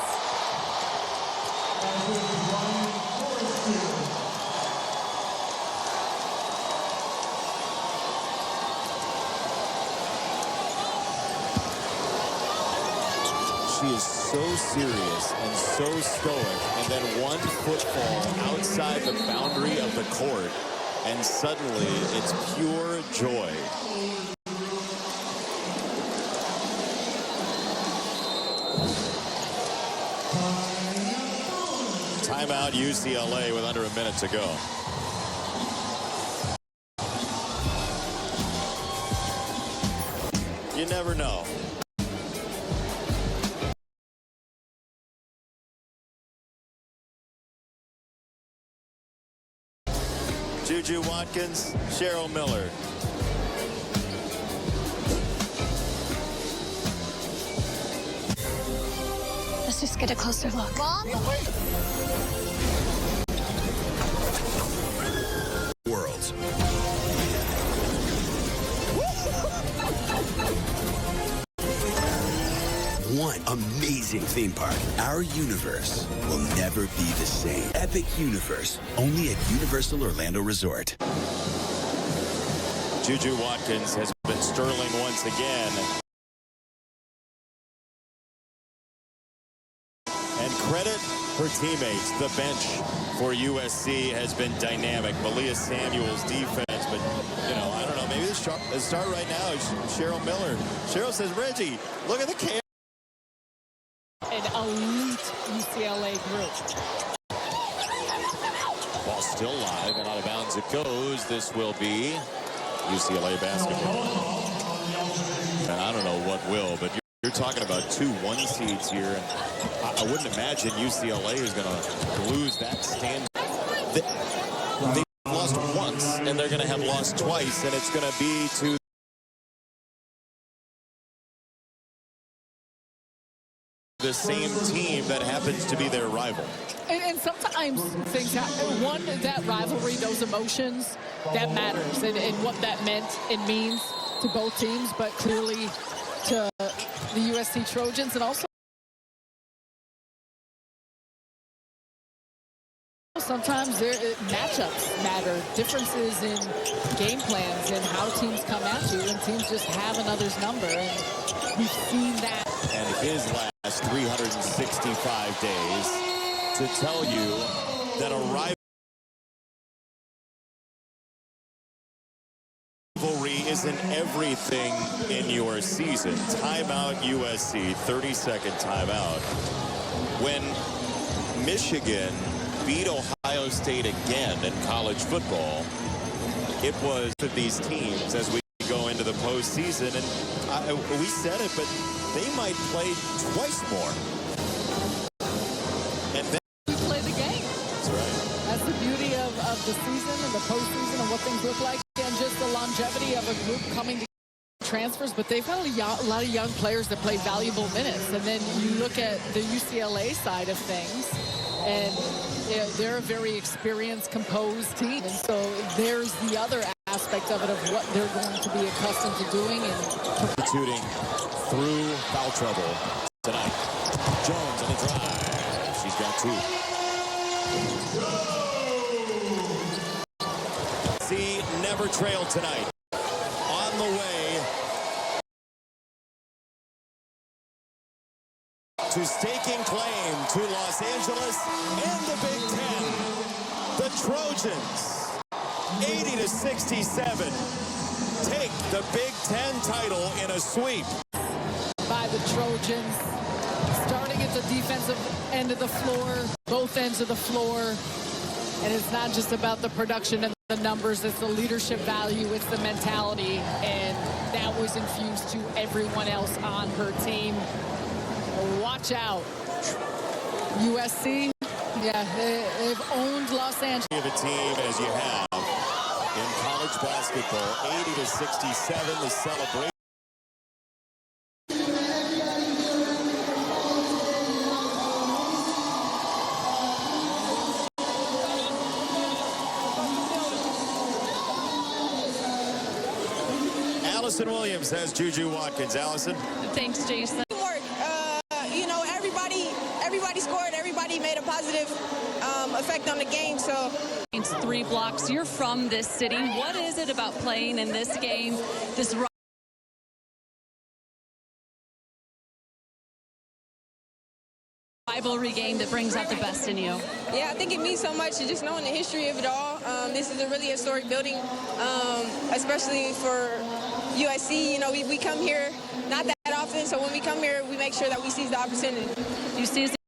She is so serious and so stoic, and then one footfall outside the boundary of the court, and suddenly it's pure joy. Timeout UCLA with under a minute to go. You never know. Juju Watkins, Cheryl Miller. Let's just get a closer look. Mom? Worlds. One amazing theme park. Our universe will never be the same. Epic Universe, only at Universal Orlando Resort. Juju Watkins has been sterling once again. And credit her teammates. The bench for USC has been dynamic. Malia Samuel's defense, but, you know, I don't know, maybe the start right now is Cheryl Miller. Cheryl says, Reggie, look at the camera. An elite UCLA group. Ball still live and out of bounds it goes. This will be UCLA basketball. And I don't know what will, but you're talking about 2 1 seeds here. And I wouldn't imagine UCLA is going to lose that stand. They've lost once, and they're going to have lost twice, and it's going to be to the same team that happens to be their rival. And sometimes things happen. One, that rivalry, those emotions, that matters. And what that meant, it means to both teams, but clearly to the USC Trojans. And also, sometimes matchups matter. Differences in game plans and how teams come at you. And teams just have another's number. And we've seen that. And his last 365 days to tell you that a rivalry isn't everything in your season. Timeout USC, 30-second timeout. When Michigan beat Ohio State again in college football, it was of these teams as we go into the postseason, and we said it, but they might play twice more. And then we play the game. That's right. That's the beauty of the season and the postseason and what things look like, and just the longevity of a group coming to transfers. But they've got a lot of young players that play valuable minutes. And then you look at the UCLA side of things, and they're a very experienced, composed team. And so there's the other aspect of it, of what they're going to be accustomed to doing. And substituting through foul trouble tonight. Jones on the drive. She's got 2. See, never trailed tonight. On the way to staking claim to Los Angeles and the Big Ten. The Trojans, 80-67, take the Big Ten title in a sweep. By the Trojans, starting at the defensive end of the floor, both ends of the floor. And it's not just about the production and the numbers, it's the leadership value, it's the mentality. And that was infused to everyone else on her team. Watch out. USC, yeah, they've owned Los Angeles. Of a team as you have in college basketball, 80-67, the celebration. Allison Williams has Juju Watkins. Allison. Thanks, Jason. You know, everybody everybody scored. Everybody made a positive effect on the game. So. It's 3 blocks. You're from this city. What is it about playing in this game, this rivalry game that brings out the best in you? Yeah, I think it means so much, just knowing the history of it all. This is a really historic building, especially for USC. You know, we come here not that often, so when we come here, we make sure that we seize the opportunity. You seize